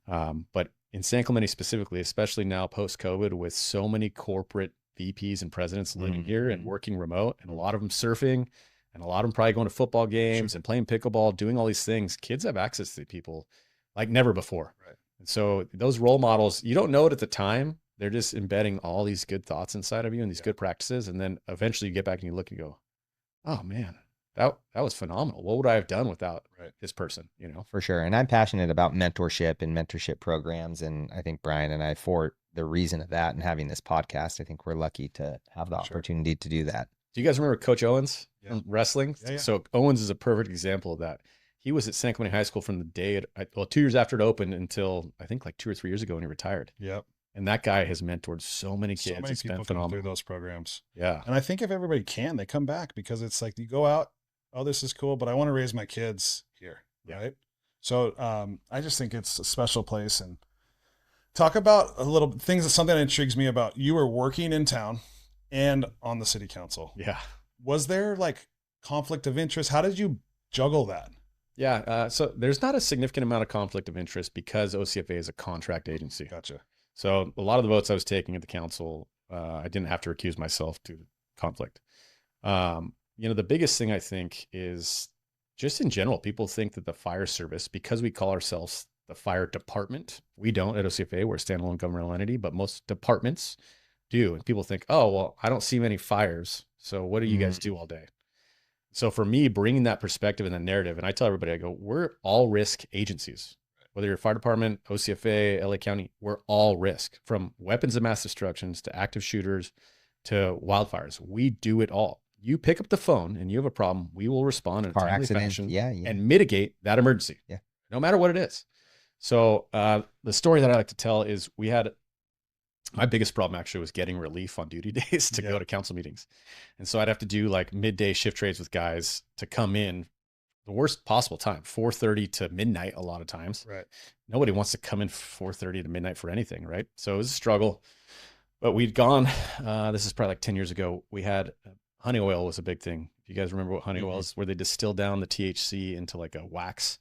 But in San Clemente specifically, especially now post-COVID with so many corporate VPs and presidents living here and working remote and a lot of them surfing, and a lot of them probably going to football games and playing pickleball, doing all these things. Kids have access to people like never before. Right. And so those role models, you don't know it at the time. They're just embedding all these good thoughts inside of you and these good practices. And then eventually you get back and you look and go, oh man, that was phenomenal. What would I have done without this person, For sure. And I'm passionate about mentorship and mentorship programs. And I think Brian and I, for the reason of that and having this podcast, I think we're lucky to have the opportunity to do that. Do you guys remember Coach Owens from wrestling? Yeah. So Owens is a perfect example of that. He was at San Clemente High School from the day 2 years after it opened until I think like 2 or 3 years ago when he retired. Yep. And that guy has mentored so many kids. So many people come through those programs. Yeah. And I think if everybody can, they come back because it's like you go out, oh, this is cool, but I want to raise my kids here. Yeah. Right. So I just think it's a special place. And talk about a little things, something that intrigues me about you were working in town and on the city council. Yeah. Was there like conflict of interest? How did you juggle that? Yeah. So there's not a significant amount of conflict of interest because OCFA is a contract agency. Gotcha. So a lot of the votes I was taking at the council, I didn't have to recuse myself to conflict. The biggest thing I think is just in general, people think that the fire service, because we call ourselves the fire department, we don't at OCFA, we're a standalone governmental entity, but most departments do. And people think, oh, well, I don't see many fires. So what do you guys do all day? So for me, bringing that perspective and the narrative, and I tell everybody, I go, we're all risk agencies. Whether you're fire department, OCFA, LA County, we're all risk, from weapons of mass destructions to active shooters to wildfires. We do it all. You pick up the phone and you have a problem, we will respond in a timely fashion and mitigate that emergency, no matter what it is. So the story that I like to tell is my biggest problem actually was getting relief on duty days to go to council meetings. And so I'd have to do like midday shift trades with guys to come in the worst possible time, 4:30 to midnight a lot of times. Right. Nobody wants to come in 4:30 to midnight for anything, right? So it was a struggle. But we'd gone, this is probably like 10 years ago, we had honey oil was a big thing. If you guys remember what honey oil is, where they distill down the THC into like a wax.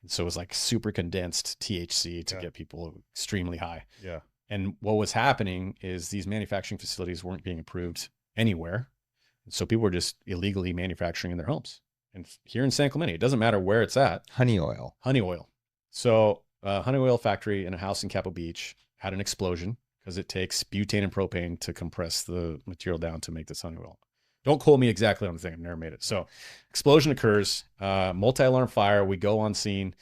And so it was like super condensed THC to get people extremely high. Yeah. And what was happening is these manufacturing facilities weren't being approved anywhere. So people were just illegally manufacturing in their homes. And here in San Clemente, it doesn't matter where it's at. Honey oil. So honey oil factory in a house in Capo Beach had an explosion because it takes butane and propane to compress the material down to make this honey oil. Don't quote me exactly on the thing. I've never made it. So explosion occurs, multi-alarm fire. We go on scene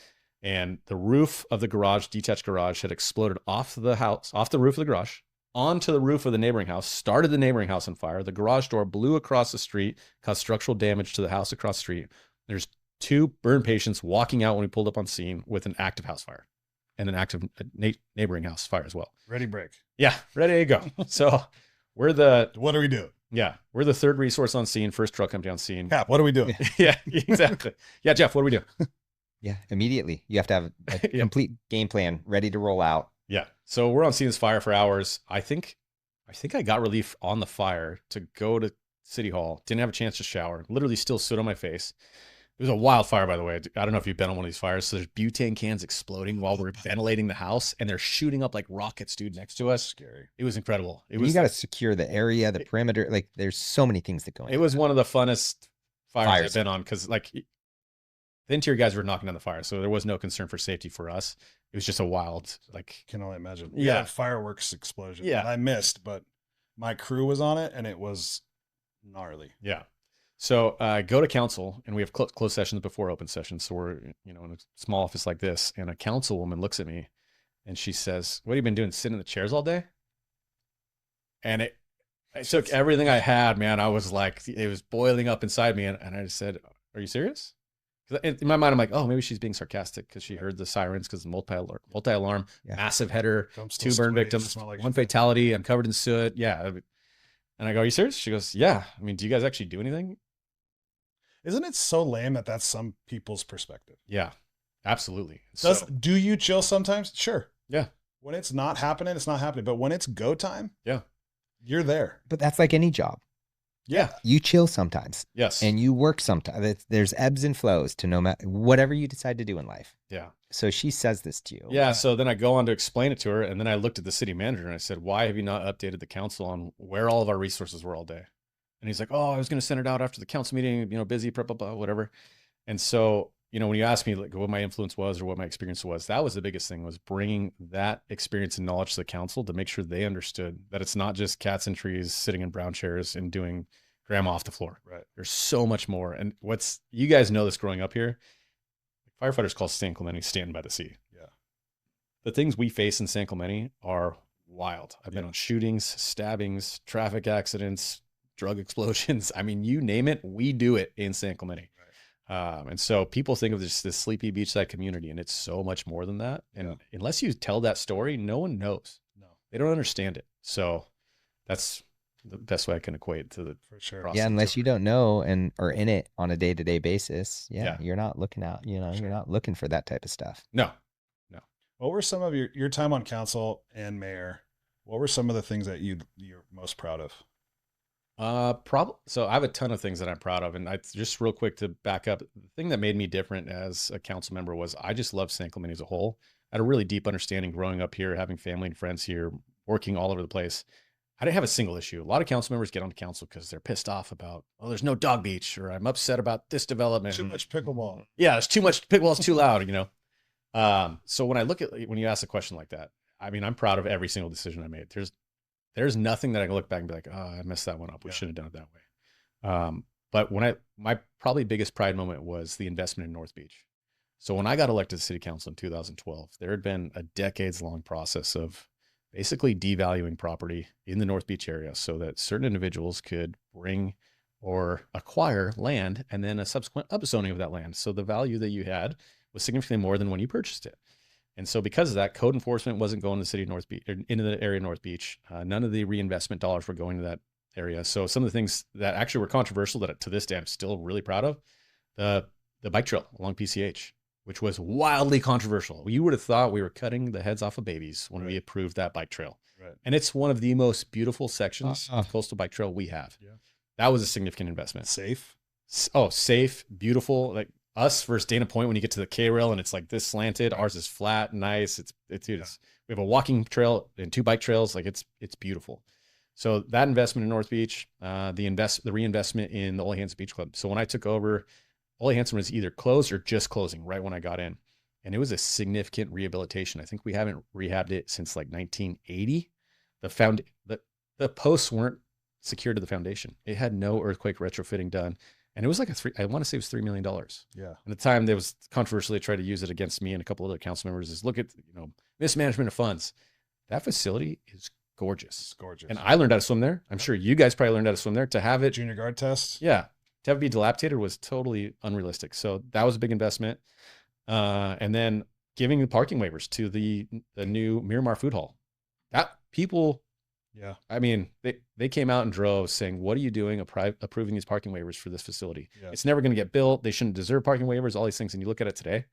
and the roof of the garage, detached garage, had exploded off the house, off the roof of the garage, onto the roof of the neighboring house, started the neighboring house on fire. The garage door blew across the street, caused structural damage to the house across the street. There's 2 burn patients walking out when we pulled up on scene with an active house fire and an active neighboring house fire as well. Ready, break. Yeah, ready to go. So what do we do? Yeah, we're the third resource on scene, first truck come down scene. Cap, what are we doing? Yeah, exactly. Yeah, Jeff, what do we do? Yeah, immediately. You have to have a Yep. complete game plan ready to roll out. Yeah. So we're on scene this fire for hours. I think I got relief on the fire to go to City Hall. Didn't have a chance to shower. Literally still stood on my face. It was a wildfire, by the way. I don't know if you've been on one of these fires. So there's butane cans exploding while we're ventilating the house, and they're shooting up like rockets, dude, next to us. Scary. It was incredible. You got to secure the area, the perimeter. Like there's so many things that go in. It was one of the funnest fires I've Fires. been on because like the interior guys were knocking down the fire, so there was no concern for safety for us. It was just a wild, like, Can only imagine. Yeah. Had fireworks explosion. Yeah. that I missed, but my crew was on it and it was gnarly. yeah. So go to council, and we have closed sessions before open sessions. So we're, in a small office like this, and a councilwoman looks at me and she says, "What have you been doing? Sitting in the chairs all day?" And it took everything I had, man. I was like, it was boiling up inside me. And I just said, "Are you serious?" Because in my mind, I'm like, oh, maybe she's being sarcastic because she heard the sirens because multi-alarm, Yeah. massive header, I'm still 2 burn sweaty. victims, Smell like 1 fatality. I'm covered in soot. Yeah. And I go, "Are you serious?" She goes, "Yeah. I mean, do you guys actually do anything?" Isn't it so lame that that's some people's perspective? Yeah, absolutely. Do you chill sometimes? Sure. Yeah. When it's not happening, it's not happening. But when it's go time, Yeah. you're there. But that's like any job. Yeah. You chill sometimes Yes. and you work sometimes. There's ebbs and flows to no matter whatever you decide to do in life. Yeah. So she says this to you. Yeah. So then I go on to explain it to her. And then I looked at the city manager and I said, "Why have you not updated the council on where all of our resources were all day?" And he's like, "Oh, I was going to send it out after the council meeting, busy, blah, blah, blah, whatever." And so, when you asked me like what my influence was or what my experience was, that was the biggest thing, was bringing that experience and knowledge to the council to make sure they understood that it's not just cats and trees sitting in brown chairs and doing grandma off the floor. Right. There's so much more. And you guys know this growing up here, firefighters call San Clemente standing by the sea. Yeah. The things we face in San Clemente are wild. I've been on shootings, stabbings, traffic accidents, drug explosions. I mean, you name it, we do it in San Clemente. Right. And so people think of this sleepy beachside community, and it's so much more than that. And unless you tell that story, no one knows. No. They don't understand it. So that's the best way I can equate to the For sure. process. Yeah, unless you don't know and are in it on a day-to-day basis. Yeah. You're not looking out, you're not looking for that type of stuff. No. What were some of your time on council and mayor? What were some of the things that you're most proud of? So I have a ton of things that I'm proud of, and I just real quick to back up, the thing that made me different as a council member was I just love San Clemente as a whole. I had a really deep understanding growing up here, having family and friends here, working all over the place. I didn't have a single issue. A lot of council members get on council because they're pissed off about, oh, there's no dog beach, or I'm upset about this development. Too much pickleball. Yeah, there's too much pickleball. It's too loud, So when you ask a question like that, I mean, I'm proud of every single decision I made. There's nothing that I can look back and be like, oh, I messed that one up. We shouldn't have done it that way. But my probably biggest pride moment was the investment in North Beach. So when I got elected to city council in 2012, there had been a decades-long process of basically devaluing property in the North Beach area so that certain individuals could bring or acquire land and then a subsequent upzoning of that land. So the value that you had was significantly more than when you purchased it. And so because of that, code enforcement wasn't going to the city of North Beach, or into the area of North Beach. None of the reinvestment dollars were going to that area. So some of the things that actually were controversial that to this day I'm still really proud of, the bike trail along PCH, which was wildly controversial. You would have thought we were cutting the heads off of babies when we approved that bike trail. Right. And it's one of the most beautiful sections of coastal bike trail we have. Yeah. That was a significant investment. Safe. Oh, safe, beautiful. Like us versus Dana Point, when you get to the K rail and it's like this slanted, ours is flat, nice. We have a walking trail and 2 bike trails. Like it's beautiful. So that investment in North Beach, the reinvestment in the Ole Hanson Beach Club. So when I took over, Ole Hanson was either closed or just closing right when I got in. And it was a significant rehabilitation. I think we haven't rehabbed it since like 1980. The posts weren't secured to the foundation. It had no earthquake retrofitting done. And it was like I want to say it was $3 million. Yeah. At the time, there was controversially tried to use it against me and a couple other council members is look at, mismanagement of funds. That facility is gorgeous. It's gorgeous. And I learned how to swim there. I'm sure you guys probably learned how to swim there. To have it, Junior guard test. yeah, to have it be dilapidated was totally unrealistic. So that was a big investment. And then giving the parking waivers to the new Miramar Food Hall. That people, yeah, I mean, they came out in droves saying, what are you doing approving these parking waivers for this facility? Yeah. It's never going to get built. They shouldn't deserve parking waivers, all these things. And you look at it today,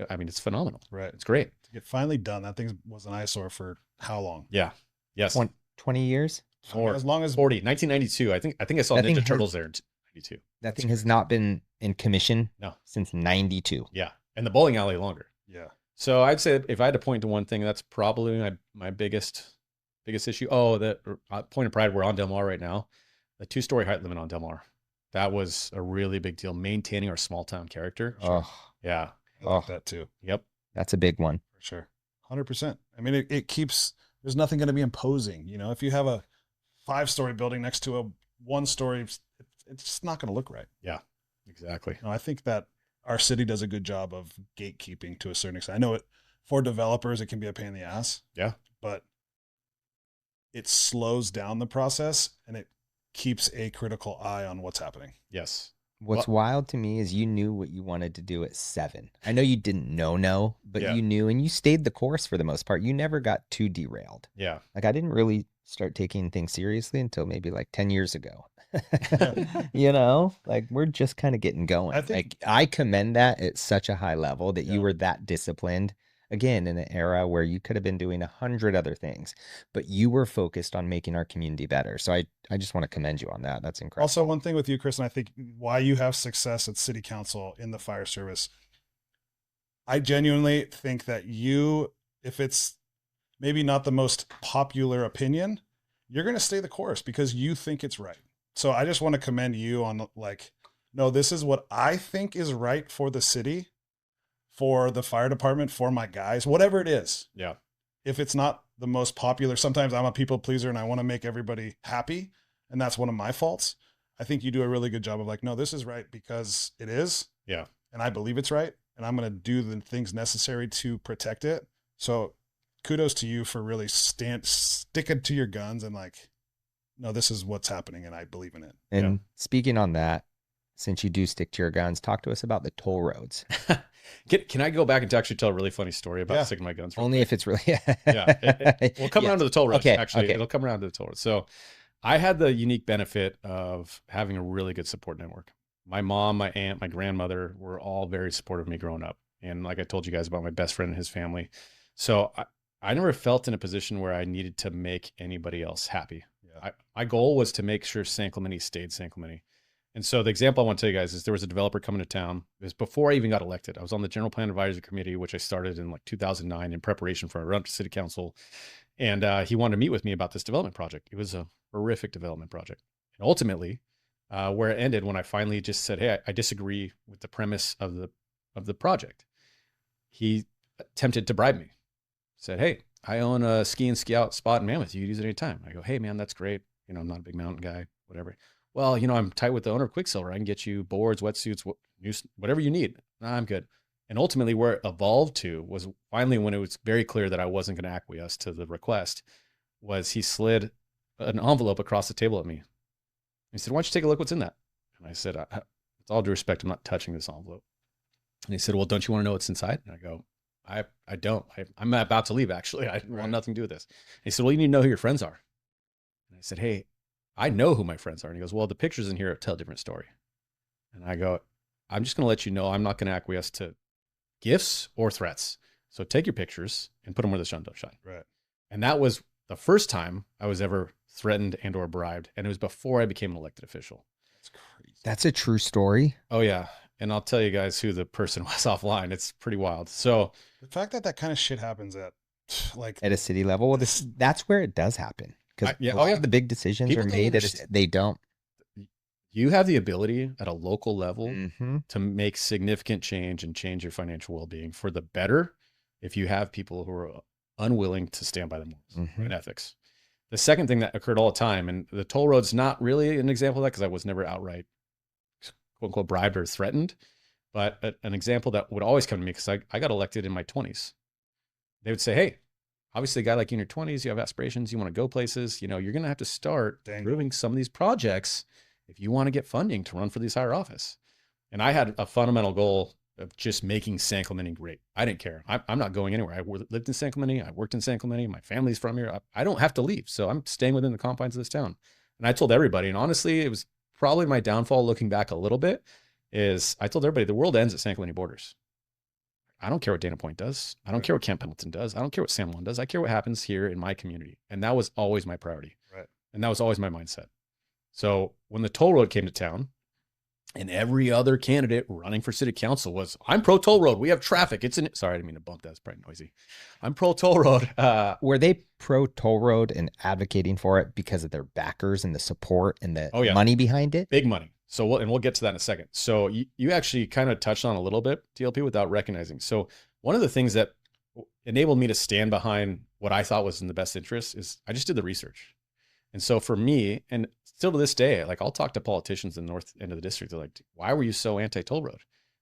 I mean, it's phenomenal. Right. It's great. To get finally done. That thing was an eyesore for how long? Yeah. Yes. 20 years. Or as long as 1992. I think I saw That thing Ninja has- Turtles there in 92. That thing has not been in commission No. since 92. Yeah. And the bowling alley longer. Yeah. So I'd say if I had to point to one thing, that's probably my biggest issue. Oh, the point of pride, we're on Del Mar right now. The 2-story height limit on Del Mar. That was a really big deal. Maintaining our small town character. Oh, Yeah. I like that too. Yep. that's a big one. For sure. 100%. I mean, it keeps, there's nothing going to be imposing. You know, if you have a 5-story building next to a 1-story, it's just not going to look right. Yeah. Exactly. No, I think that our city does a good job of gatekeeping to a certain extent. I know for developers, it can be a pain in the ass. Yeah. But it slows down the process and it keeps a critical eye on what's happening. Yes. What's wild to me is you knew what you wanted to do at 7. I know you didn't know, but Yeah. you knew, and you stayed the course for the most part. You never got too derailed. Yeah. Like, I didn't really start taking things seriously until maybe like 10 years ago. You know, like, we're just kind of getting going. I think- Like, I commend that at such a high level that Yeah. you were that disciplined. Again, in an era where you could have been doing 100 other things, but you were focused on making our community better. So I just want to commend you on that. That's incredible. Also, one thing with you, Chris, and I think why you have success at city council in the fire service, I genuinely think that you, if it's maybe not the most popular opinion, you're going to stay the course because you think it's right. So I just want to commend you on like, no, this is what I think is right for the city, for the fire department, for my guys, whatever it is. Yeah. If it's not the most popular, sometimes I'm a people pleaser and I want to make everybody happy. And that's one of my faults. I think you do a really good job of like, no, this is right because it is. Yeah. And I believe it's right. And I'm going to do the things necessary to protect it. So kudos to you for really sticking to your guns and like, no, this is what's happening and I believe in it. And speaking on that, since you do stick to your guns, talk to us about the toll roads. Can I go back and actually tell a really funny story about sticking my guns? Only if it's really. Yeah. We'll come around to the toll roads. Okay, Actually, okay. it'll come around to the toll roads. So I had the unique benefit of having a really good support network. My mom, my aunt, my grandmother were all very supportive of me growing up. And like I told you guys about my best friend and his family. So I never felt in a position where I needed to make anybody else happy. Yeah. My goal was to make sure San Clemente stayed San Clemente. And so the example I want to tell you guys is there was a developer coming to town. It was before I even got elected. I was on the General Plan Advisory Committee, which I started in like 2009 in preparation for a run to city council. And he wanted to meet with me about this development project. It was a horrific development project. And ultimately, where it ended when I finally just said, hey, I disagree with the premise of the project. He attempted to bribe me. Said, hey, I own a ski and ski out spot in Mammoth. You can use it anytime. I go, hey, man, that's great. You know, I'm not a big mountain guy, whatever. Well, you know, I'm tight with the owner of Quicksilver. I can get you boards, wetsuits, whatever you need. Nah, I'm good. And ultimately where it evolved to was finally when it was very clear that I wasn't going to acquiesce to the request was he slid an envelope across the table at me. He said, why don't you take a look what's in that? And I said, with all due respect, I'm not touching this envelope. And he said, well, don't you want to know what's inside? And I go, I don't. I'm about to leave, actually. I want nothing to do with this. And he said, well, you need to know who your friends are. And I said, hey, I know who my friends are. And he goes, well, the pictures in here tell a different story. And I go, I'm just going to let you know I'm not going to acquiesce to gifts or threats. So take your pictures and put them where the sun don't shine. Right. And that was the first time I was ever threatened and or bribed. And it was before I became an elected official. That's crazy. That's a true story. Oh, yeah. And I'll tell you guys who the person was offline. It's pretty wild. So The fact that that kind of shit happens at like At a city level, well, that's where it does happen. Because yeah, a lot oh, yeah. of the big decisions People are don't made understand. they don't. you have the ability at a local level Mm-hmm. to make significant change and change your financial well-being for the better if you have people who are unwilling to stand by their morals Mhm. and ethics. The second thing that occurred all the time, and the toll road's not really an example of that because I was never outright quote unquote bribed or threatened, but an example that would always come to me because I got elected in my 20s. They would say, hey, obviously a guy like you in your 20s, you have aspirations, you want to go places, you know, you're going to have to start approving some of these projects if you want to get funding to run for these higher office. And I had a fundamental goal of just making San Clemente great. I didn't care. I'm not going anywhere. I lived in San Clemente. I worked in San Clemente. My family's from here. I don't have to leave. So I'm staying within the confines of this town. And I told everybody, and honestly, it was probably my downfall looking back a little bit, is I told everybody the world ends at San Clemente borders. I don't care what Dana Point does. I don't care what Camp Pendleton does. I don't care what San Juan does. I care what happens here in my community. And that was always my priority. Right. And that was always my mindset. So when the toll road came to town, and every other candidate running for city council was, I'm pro toll road. We have traffic. Sorry, I didn't mean to bump that. It's probably noisy. I'm pro toll road. Were they pro toll road and advocating for it because of their backers and the support and the money behind it? Big money. So we'll get to that in a second. So you actually kind of touched on a little bit, DLP, without recognizing. So one of the things that enabled me to stand behind what I thought was in the best interest is I just did the research. And so for me, and still to this day, like I'll talk to politicians in the north end of the district. They're like, why were you so anti-toll road?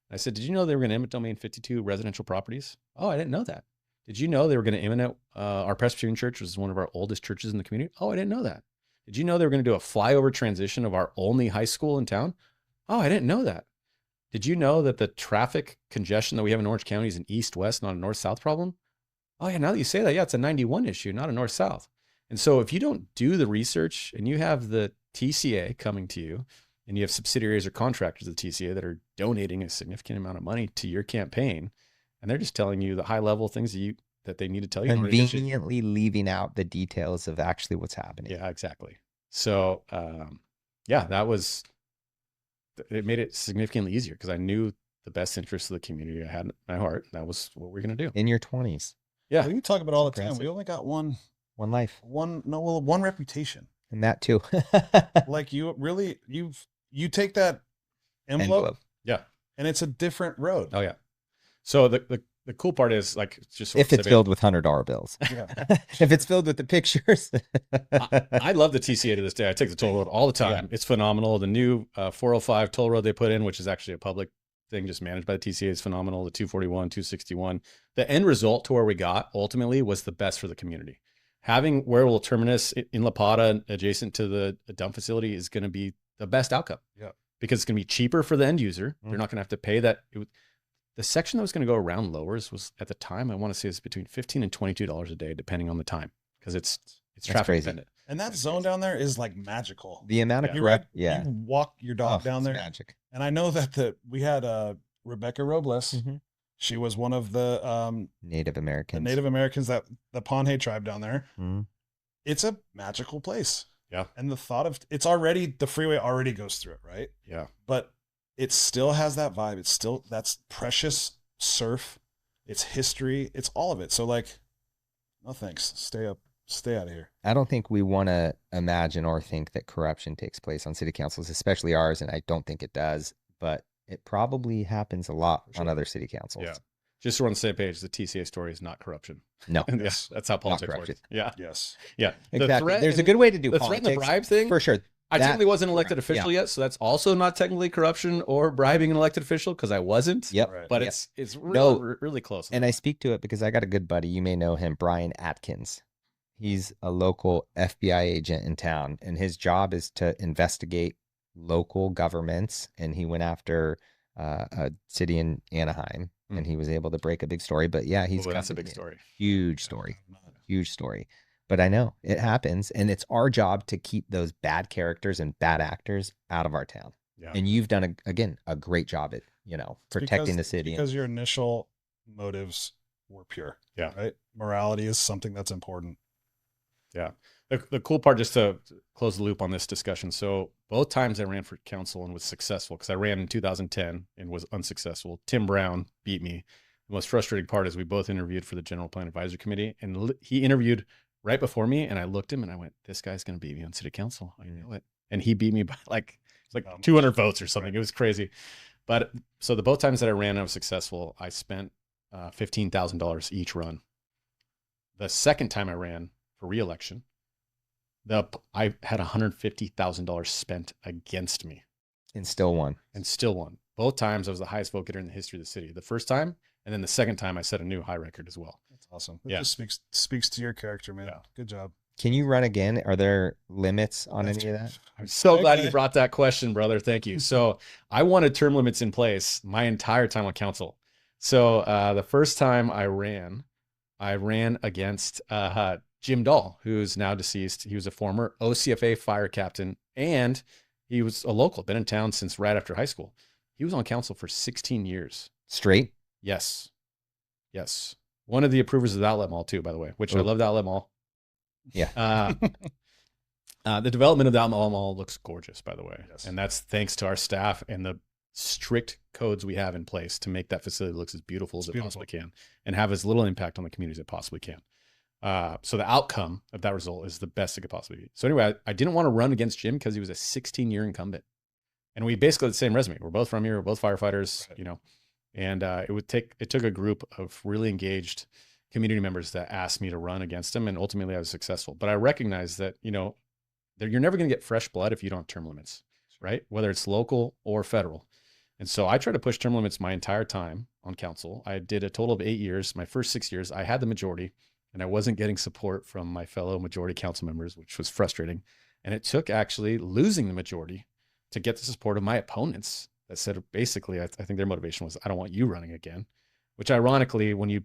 And I said, did you know they were going to eminent domain 52 residential properties? Oh, I didn't know that. Did you know they were going to eminent our Presbyterian church, which is one of our oldest churches in the community? Oh, I didn't know that. Did you know they were going to do a flyover transition of our only high school in town? Oh, I didn't know that. Did you know that the traffic congestion that we have in Orange County is an east-west, not a north-south problem? Oh yeah, now that you say that, yeah, it's a 91 issue, not a north-south. And so if you don't do the research and you have the TCA coming to you and you have subsidiaries or contractors of the TCA that are donating a significant amount of money to your campaign, and they're just telling you the high level things that they need to tell you. Conveniently leaving out the details of actually what's happening. Yeah, exactly. So it made it significantly easier because I knew the best interests of the community I had in my heart. That was what we're going to do. In your 20s. Yeah. Well, you talk about all the time. We only got one life. One reputation. And that too. Like you take that envelope. Yeah. And it's a different road. Oh yeah. So the cool part is like, just if it's filled with $100 bills. Yeah. If it's filled with the pictures. I love the TCA to this day. I take the toll road all the time. Yeah. It's phenomenal. The new 405 toll road they put in, which is actually a public thing just managed by the TCA, is phenomenal. The 241, 261. The end result to where we got ultimately was the best for the community. Having Wearable Terminus in La Pata adjacent to the dump facility is going to be the best outcome. Yeah. Because it's going to be cheaper for the end user. They're not going to have to pay that. The section that was going to go around Lowers was, at the time, I want to say it's between $15 and $22 a day, depending on the time, because it's traffic dependent. And that zone down there is like magical. The amount of you walk your dog down there. Magic. And I know that we had Rebecca Robles. Mm-hmm. She was one of the Native Americans. The Native Americans, that the Ponhe tribe down there. Mm-hmm. It's a magical place. Yeah. And the thought of the freeway already goes through it, right? Yeah. But it still has that vibe. It's still, that's precious surf. It's history. It's all of it. So like, no thanks. Stay out of here. I don't think we want to imagine or think that corruption takes place on city councils, especially ours. And I don't think it does, but it probably happens a lot on other city councils. Yeah. Just so we're on the same page, the TCA story is not corruption. No. Yes. That's how politics works. Yeah. Yes. Yeah. Exactly. There's a good way to do the politics. The threat and the bribe thing. For sure. I technically wasn't an elected official yet, so that's also not technically corruption or bribing an elected official because I wasn't. Yep. Right. But it's really close. And I speak to it because I got a good buddy. You may know him, Brian Atkins. He's a local FBI agent in town, and his job is to investigate local governments. And he went after a city in Anaheim, and he was able to break a big story. But yeah, that's a big story. Huge story. But I know it happens, and it's our job to keep those bad characters and bad actors out of our town. Yeah. And you've done a great job at, protecting the city. Because your initial motives were pure. Yeah. Right. Morality is something that's important. Yeah. The cool part, just to close the loop on this discussion. So both times I ran for council and was successful, because I ran in 2010 and was unsuccessful. Tim Brown beat me. The most frustrating part is we both interviewed for the General Plan Advisory Committee, and he interviewed right before me, and I looked him and I went, this guy's going to beat me on city council. I know it. And he beat me by like 200 votes or something. Right. It was crazy. But so both times that I ran, I was successful. I spent $15,000 each run. The second time I ran for re-election, I had $150,000 spent against me. And still won. Both times I was the highest vote getter in the history of the city. The first time, and then the second time I set a new high record as well. That's awesome. It just speaks to your character, man. Yeah. Good job. Can you run again? Are there limits on any of that? I'm so glad you brought that question, brother. Thank you. So I wanted term limits in place my entire time on council. So the first time I ran against Jim Dahl, who's now deceased. He was a former OCFA fire captain, and he was a local, been in town since right after high school. He was on council for 16 years. Straight? Yes. Yes. One of the approvers of the outlet mall too, by the way, which I love the outlet mall. Yeah. The development of the outlet mall looks gorgeous, by the way. Yes. And that's thanks to our staff and the strict codes we have in place to make that facility look as beautiful as it possibly can and have as little impact on the community as it possibly can. So the outcome of that result is the best it could possibly be. So anyway, I didn't want to run against Jim because he was a 16-year incumbent. And we basically had the same resume. We're both from here. We're both firefighters, you know, and it took a group of really engaged community members that asked me to run against him. And ultimately I was successful. But I recognize that, you know, you're never going to get fresh blood if you don't have term limits, right? Whether it's local or federal. And so I tried to push term limits my entire time on council. I did a total of 8 years. My first 6 years, I had the majority and I wasn't getting support from my fellow majority council members, which was frustrating. And it took actually losing the majority to get the support of my opponents that said, basically, I think their motivation was, I don't want you running again, which ironically, when you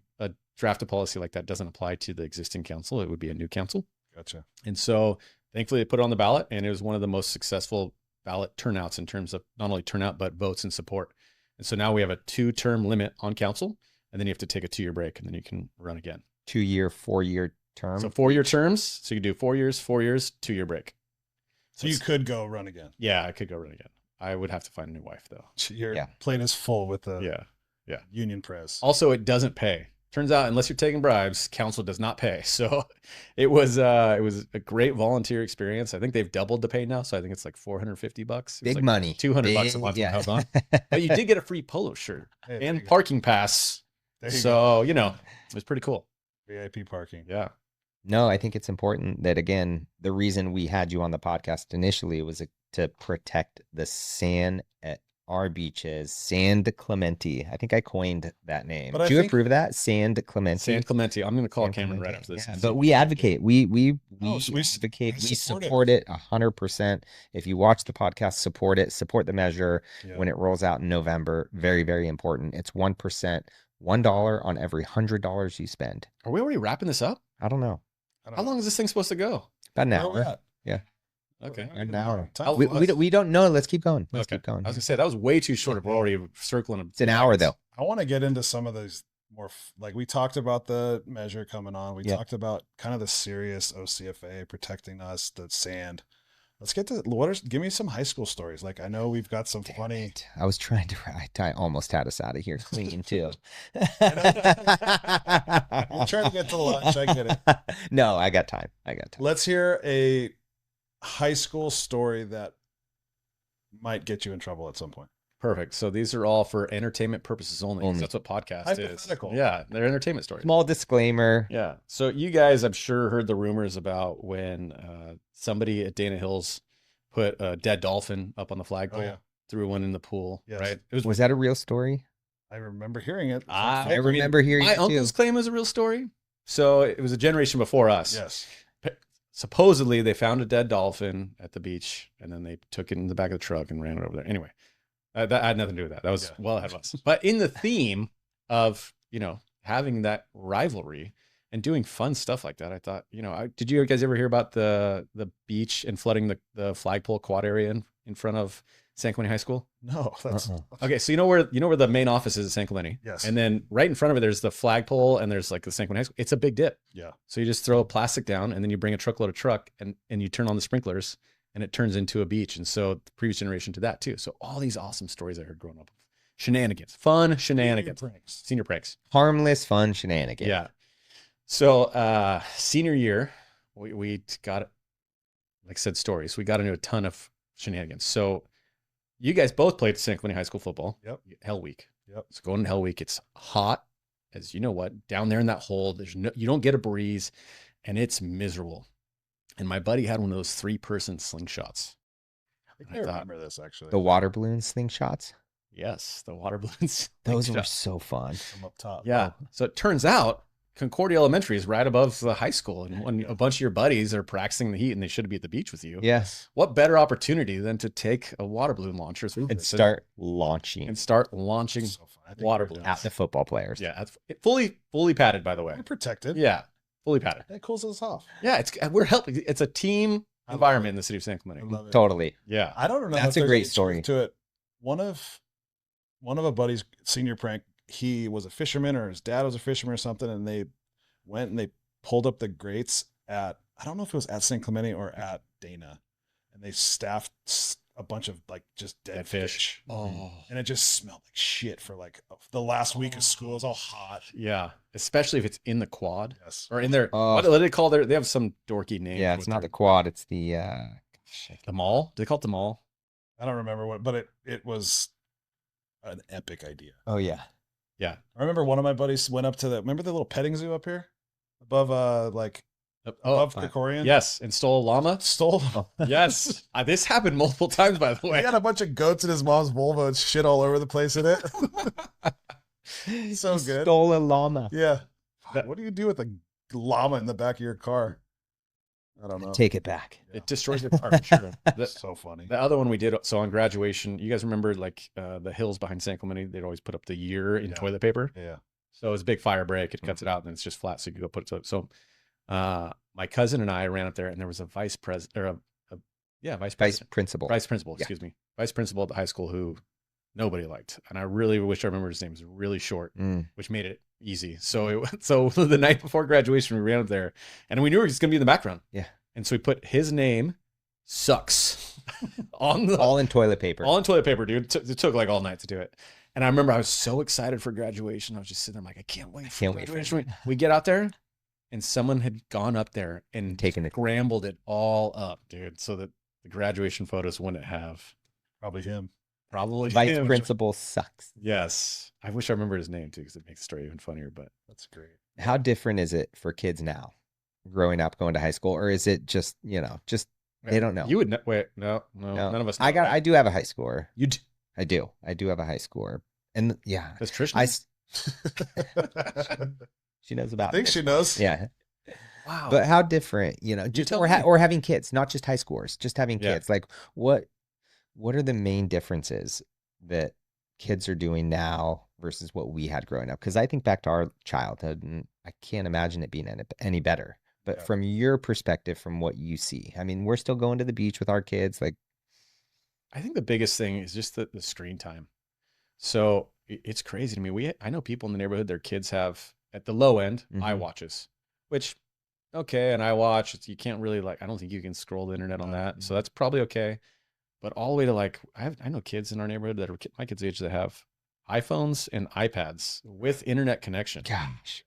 draft a policy like that doesn't apply to the existing council, it would be a new council. Gotcha. And so thankfully they put it on the ballot and it was one of the most successful ballot turnouts in terms of not only turnout, but votes and support. And so now we have a 2-term limit on council and then you have to take a 2-year break and then you can run again. 2-year, 4-year term. So 4-year terms. So you do 4 years, 2-year break. So you could go run again. Yeah, I could go run again. I would have to find a new wife though. Your plate is full with the union press. Also, it doesn't pay. Turns out, unless you're taking bribes, council does not pay. So it was a great volunteer experience. I think they've doubled the pay now. So I think it's like $450. Big money. $200 a month. Yeah. But you did get a free polo shirt and parking pass. So, you know, it was pretty cool. VIP parking. Yeah. No, I think it's important that, again, the reason we had you on the podcast initially was to protect the sand at our beaches, San Clemente. I think I coined that name. But Do you approve of that? San Clemente. San Clemente. I'm going to call Cameron right after this. Yeah, but we advocate. We advocate. We support support it 100%. If you watch the podcast, support it. Support the measure when it rolls out in November. Very, very important. It's 1%, $1 on every $100 you spend. Are we already wrapping this up? I don't know. How long is this thing supposed to go? About an hour. Yeah. Okay. An hour. Time We don't know. Let's keep going. Let's keep going. I was gonna say that was way too short. We're already circling. It's an hour though. I want to get into some of those more, like we talked about the measure coming on. We talked about kind of the serious OCFA protecting us, the sand. Let's get to give me some high school stories. Like I know we've got some funny. I was trying to. I almost had us out of here clean too. I'm trying to get to lunch. I get it. No, I got time. Let's hear a high school story that might get you in trouble at some point. Perfect. So these are all for entertainment purposes only. 'Cause that's what podcast is. Hypothetical. Yeah, they're entertainment stories. Small disclaimer. Yeah. So you guys, I'm sure, heard the rumors about when somebody at Dana Hills put a dead dolphin up on the flagpole, threw one in the pool. Yes. Right. Was that a real story? I remember hearing it. I remember hearing my it too. uncle's claim was a real story. So it was a generation before us. Yes. Supposedly they found a dead dolphin at the beach and then they took it in the back of the truck and ran it over there. Anyway, that had nothing to do with that. That was well ahead of us. But in the theme of, you know, having that rivalry and doing fun stuff like that, I thought, you know, did you guys ever hear about the beach and flooding the flagpole quad area in front of San Clemente High School? No, that's okay. So you know where the main office is at San Clemente? Yes. And then right in front of it, there's the flagpole and there's like the San Clemente High School. It's a big dip. Yeah. So you just throw a plastic down and then you bring a truckload of truck and you turn on the sprinklers and it turns into a beach. And so the previous generation to that too. So all these awesome stories I heard growing up. Shenanigans, fun shenanigans, senior pranks, harmless, fun shenanigans. Yeah. So senior year, we got, like I said, stories. We got into a ton of shenanigans. So you guys both played San Clemente High School football. Yep. Hell Week. Yep. So going to Hell Week, it's hot as you know what, down there in that hole. You don't get a breeze and it's miserable. And my buddy had one of those 3-person slingshots. I remember this actually. The water balloon slingshots. Yes, the water balloons. Those were so fun. From up top. Yeah. So it turns out Concordia Elementary is right above the high school. And when a bunch of your buddies are practicing the heat and they should be at the beach with you. Yes. What better opportunity than to take a water balloon launcher and start launching water balloons at the football players. Yeah. Fully padded, by the way. And protected. Yeah. Fully padded. That cools us off. Yeah. We're helping. It's a team environment in the city of San Clemente. Totally. Yeah. I don't know. That's a great story to it. One of a buddy's senior prank he was a fisherman or his dad was a fisherman or something, and they went and they pulled up the grates at, I don't know if it was at San Clemente or at Dana, and they staffed a bunch of like just dead fish. Oh, And it just smelled like shit for like the last week of school. It was all hot. yeah. Especially if it's in the quad Yes. or in their, Oh. what do they call their, they have some dorky name. Yeah, it's not the quad. It's the the mall. Do they call it the mall? I don't remember what, but it was an epic idea. Oh yeah. Yeah. I remember one of my buddies went up to remember the little petting zoo up here above like Oh, above Krikorian? yes. And stole a llama. Stole. Yes. This happened multiple times, by the He way. had a bunch of goats in his mom's Volvo and shit all over the place in it. So You good. Stole a llama. Yeah. That- What do you do with a llama in the back of your car? I don't know. Take it back. It destroys your car for sure. That's so funny. The other one we did, so on graduation, you guys remember like the hills behind San Clemente, they'd always put up the year in Yeah. toilet paper. Yeah. So it was a big fire break. It cuts it out and then it's just flat. So you can go put it. So my cousin and I ran up there and there was a vice president or vice principal, Yeah. excuse me. Vice principal at the high school who nobody liked. And I really wish I remember his name. It was really short, which made it easy. So so the night before graduation, we ran up there and we knew he was going to be in the background. Yeah. And so we put his name, sucks, on the All in toilet paper. all in toilet paper, dude. It took like all night to do it. And I remember I was so excited for graduation. I was just sitting there, I'm like, I can't wait for graduation. We get out there and someone had gone up there and Taken it. scrambled it all up, dude, so that the graduation photos wouldn't have Probably him. probably Vice him. principal sucks. Yes. I wish I remember his name too, because it makes the story even funnier. But That's great. How different is it for kids now, growing up, going to high school, or is it just they don't know? You would know. Wait, no, none of us know. I do have a high score. You do. I do have a high score, and yeah, That's Trish. she knows about. I think it. she knows. Yeah. Wow. But how different, just tell or, me. or having kids, not just high scores, just having Yeah. kids. Like what are the main differences that kids are doing now versus what we had growing up? Because I think back to our childhood, and I can't imagine it being any better. But Yeah. from your perspective, from what you see, I mean, we're still going to the beach with our kids. Like, I think the biggest thing is just the screen time. So it's crazy to me. I know people in the neighborhood, their kids have at the low end Mhm. iWatches, which okay, an iWatch, you can't really I don't think you can scroll the internet on that, so that's probably okay. But all the way to I know kids in our neighborhood that are my kids' age that have iPhones and iPads with internet connection, gosh,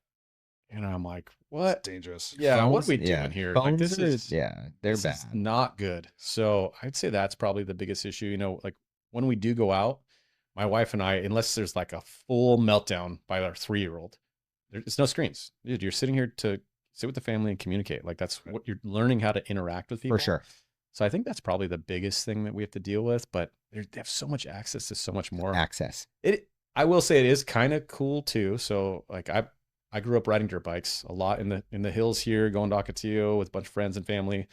and I'm like, what? Dangerous. Yeah, what are we Phones- doing yeah. here? Phones This are- is they're this bad. is not good. So I'd say that's probably the biggest issue. Like when we do go out, my wife and I, unless there's like a full meltdown by our 3-year-old, there's no screens. Dude, you're sitting here to sit with the family and communicate. Like that's what you're learning how to interact with people. For sure. So I think that's probably the biggest thing that we have to deal with. But they have so much access to so much more. Access. I will say it is kind of cool too. So like I grew up riding dirt bikes a lot in the hills here, going to Ocotillo with a bunch of friends and family.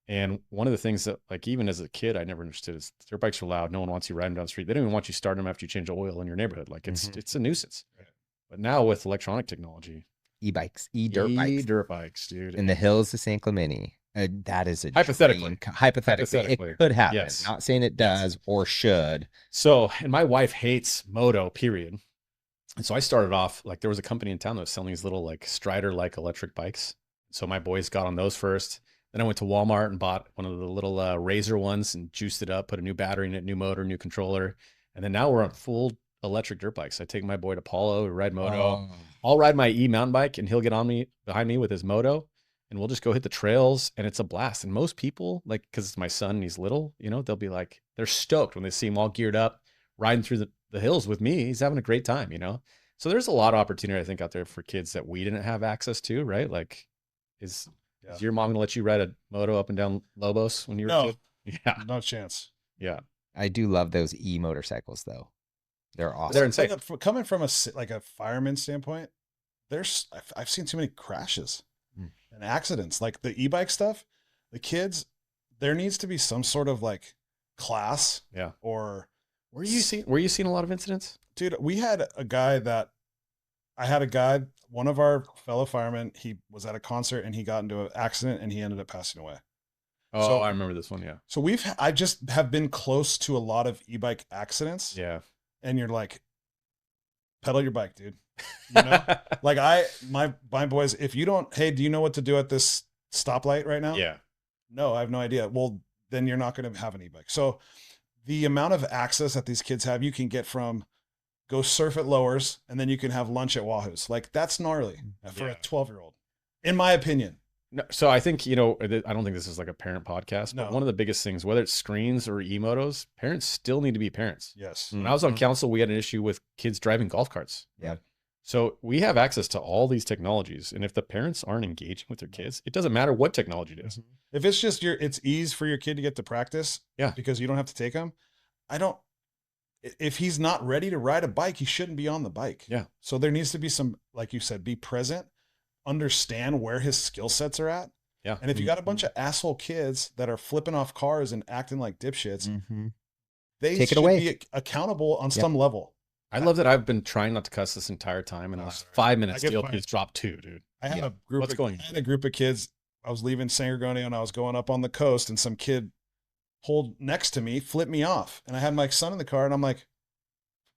And one of the things that like even as a kid I never understood is dirt bikes are loud. No one wants you riding down the street. They don't even want you starting them after you change the oil in your neighborhood. Like it's a nuisance. Right. But now with electronic technology, E-bikes, e-dirt bikes. dirt bikes, dude. In the hills of San Clemente. That is a Hypothetically. dream. Hypothetically, it could happen. Yes. Not saying it does or should. So, and my wife hates moto, period. And so I started off like there was a company in town that was selling these little like Strider like electric bikes. So my boys got on those first. Then I went to Walmart and bought one of the little Razor ones and juiced it up, put a new battery in it, new motor, new controller. And then now we're on full electric dirt bikes. I take my boy to Paulo to ride moto. Oh. I'll ride my mountain bike and he'll get on behind me with his moto and we'll just go hit the trails and it's a blast. And most people like, cause it's my son and he's little, they'll be like, they're stoked when they see him all geared up, riding through the hills with me. He's having a great time, So there's a lot of opportunity, I think, out there for kids that we didn't have access to, right? Like is your mom gonna let you ride a moto up and down Lobos when you were a kid? Yeah. No chance. Yeah. I do love those e-motorcycles though. They're awesome. They're insane. Coming from a fireman standpoint, I've seen too many crashes and accidents. Like the e-bike stuff, the kids, there needs to be some sort of like class. Yeah. Or were you seeing a lot of incidents? Dude, I had a guy, one of our fellow firemen, he was at a concert and he got into an accident and he ended up passing away. Oh, So- I remember this one. Yeah. So I just have been close to a lot of e-bike accidents. Yeah. And you're like, pedal your bike, dude. You know, like my boys, if you don't, hey, do you know what to do at this stoplight right now? Yeah. No, I have no idea. Well, then you're not going to have an e-bike. So the amount of access that these kids have, you can get from go surf at Lowers and then you can have lunch at Wahoo's. Like that's gnarly for a 12-year-old, in my opinion. No, so I think, I don't think this is like a parent podcast, but one of the biggest things, whether it's screens or e-motos, parents still need to be parents. Yes. When I was on council, we had an issue with kids driving golf carts. Yeah. So we have access to all these technologies. And if the parents aren't engaging with their kids, it doesn't matter what technology it is. If it's just it's ease for your kid to get to practice. Yeah. Because you don't have to take him. If he's not ready to ride a bike, he shouldn't be on the bike. Yeah. So there needs to be some, like you said, be present, understand where his skill sets are at. Yeah. And if you got a bunch of asshole kids that are flipping off cars and acting like dipshits, they Take it should away. be accountable on some level. I love that I've been trying not to cuss this entire time, and in the last 5 minutes, I get DLP has dropped 2, dude. I had What's I had a group of kids. I was leaving San Gorgonio and I was going up on the coast, and some kid pulled next to me, flipped me off. And I had my son in the car, and I'm like,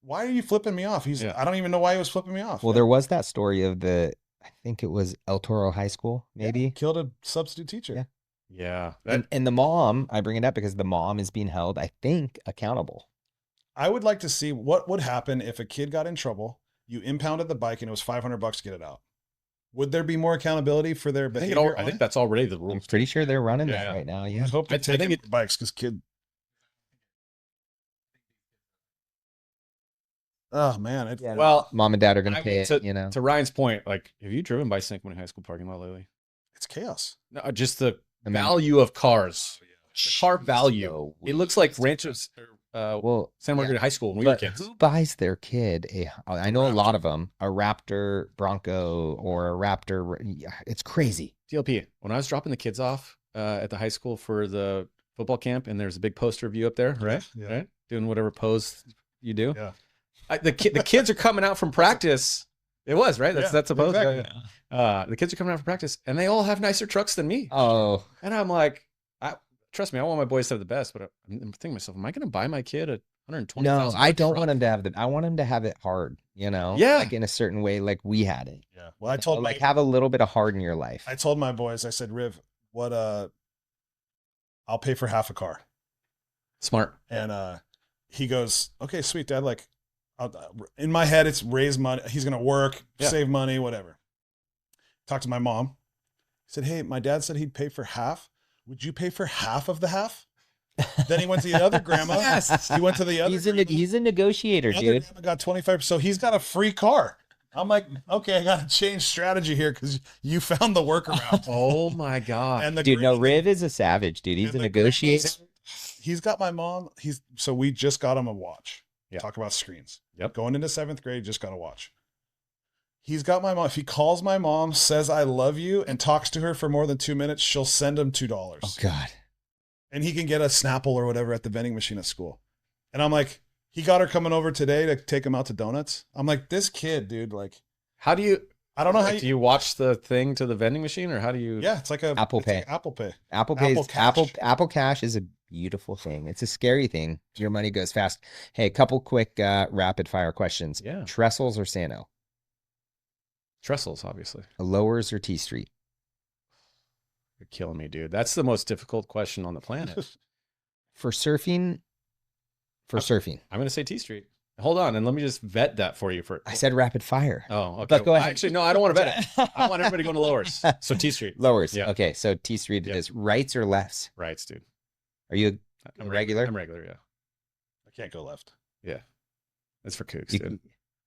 why are you flipping me off? I don't even know why he was flipping me off. Well, there was that story of I think it was El Toro High School, maybe. Killed a substitute teacher. Yeah. And the mom, I bring it up because the mom is being held, I think, accountable. I would like to see what would happen if a kid got in trouble, you impounded the bike, and it was $500 to get it out. Would there be more accountability for their behavior? I think that's already the I'm rules. pretty sure they're running that right now. Yeah. I hope they take bikes because oh man. Well, mom and dad are going to pay it, To Ryan's point, like, have you driven by San Clemente High School parking lot lately? It's chaos. No, just the value of cars. The car value. So it looks like Ranchos, San Margarita High School when we were kids. Who buys their kid I know a lot of them, a Raptor Bronco or a Raptor. It's crazy. DLP, when I was dropping the kids off at the high school for the football camp, and there's a big poster of you up there, right? Yeah. Right? Doing whatever pose you do. Yeah. The kids are coming out from practice. It was, right? That's a pose. Exactly. The kids are coming out from practice, and they all have nicer trucks than me. Oh. And I'm like, trust me, I want my boys to have the best, but I'm thinking to myself, am I going to buy my kid a $120,000? No, I don't want him to have I want him to have it hard, Yeah. like in a certain way, like we had it. Yeah. Well, I told have a little bit of hard in your life. I told my boys, I said, Riv, I'll pay for half a car. Smart. And he goes, okay, sweet, Dad. Like, in my head, it's raise money. He's going to work, save money, whatever. Talked to my mom. He said, hey, my dad said he'd pay for half. Would you pay for half of the half? Then he went to the other grandma. Yes. He went to the other. He's a negotiator, dude. Grandma got 25%. So he's got a free car. I'm like, okay, I got to change strategy here because you found the workaround. Oh my God. And Riv is a savage, dude. He's a negotiator. He's got my mom. So we just got him a watch. Yeah. Talk about screens. Yep. Going into 7th grade, just got a watch. He's got my mom. If he calls my mom, says I love you, and talks to her for more than 2 minutes, she'll send him $2. Oh God. And he can get a Snapple or whatever at the vending machine at school. And I'm like, he got her coming over today to take him out to donuts. I'm like, this kid, dude, like, how do you, I don't know how do you watch the thing to the vending machine, or how do you? Yeah, it's like Apple Pay. Like Apple Pay. Apple Cash is a beautiful thing. It's a scary thing. Your money goes fast. Hey, a couple quick rapid fire questions. Yeah. Trestles or Sano? Trestles, obviously. Lowers or T Street? You're killing me, dude. That's the most difficult question on the planet. For surfing. I'm going to say T Street. Hold on, and let me just vet that for you. I said rapid fire. Oh, okay. But go ahead. Actually, no, I don't want to vet it. I want everybody going to lowers. So T Street. Lowers. Yeah. Okay, so T Street is rights or lefts? Rights, dude. Are you regular? I'm regular, yeah. I can't go left. Yeah. That's for kooks, dude.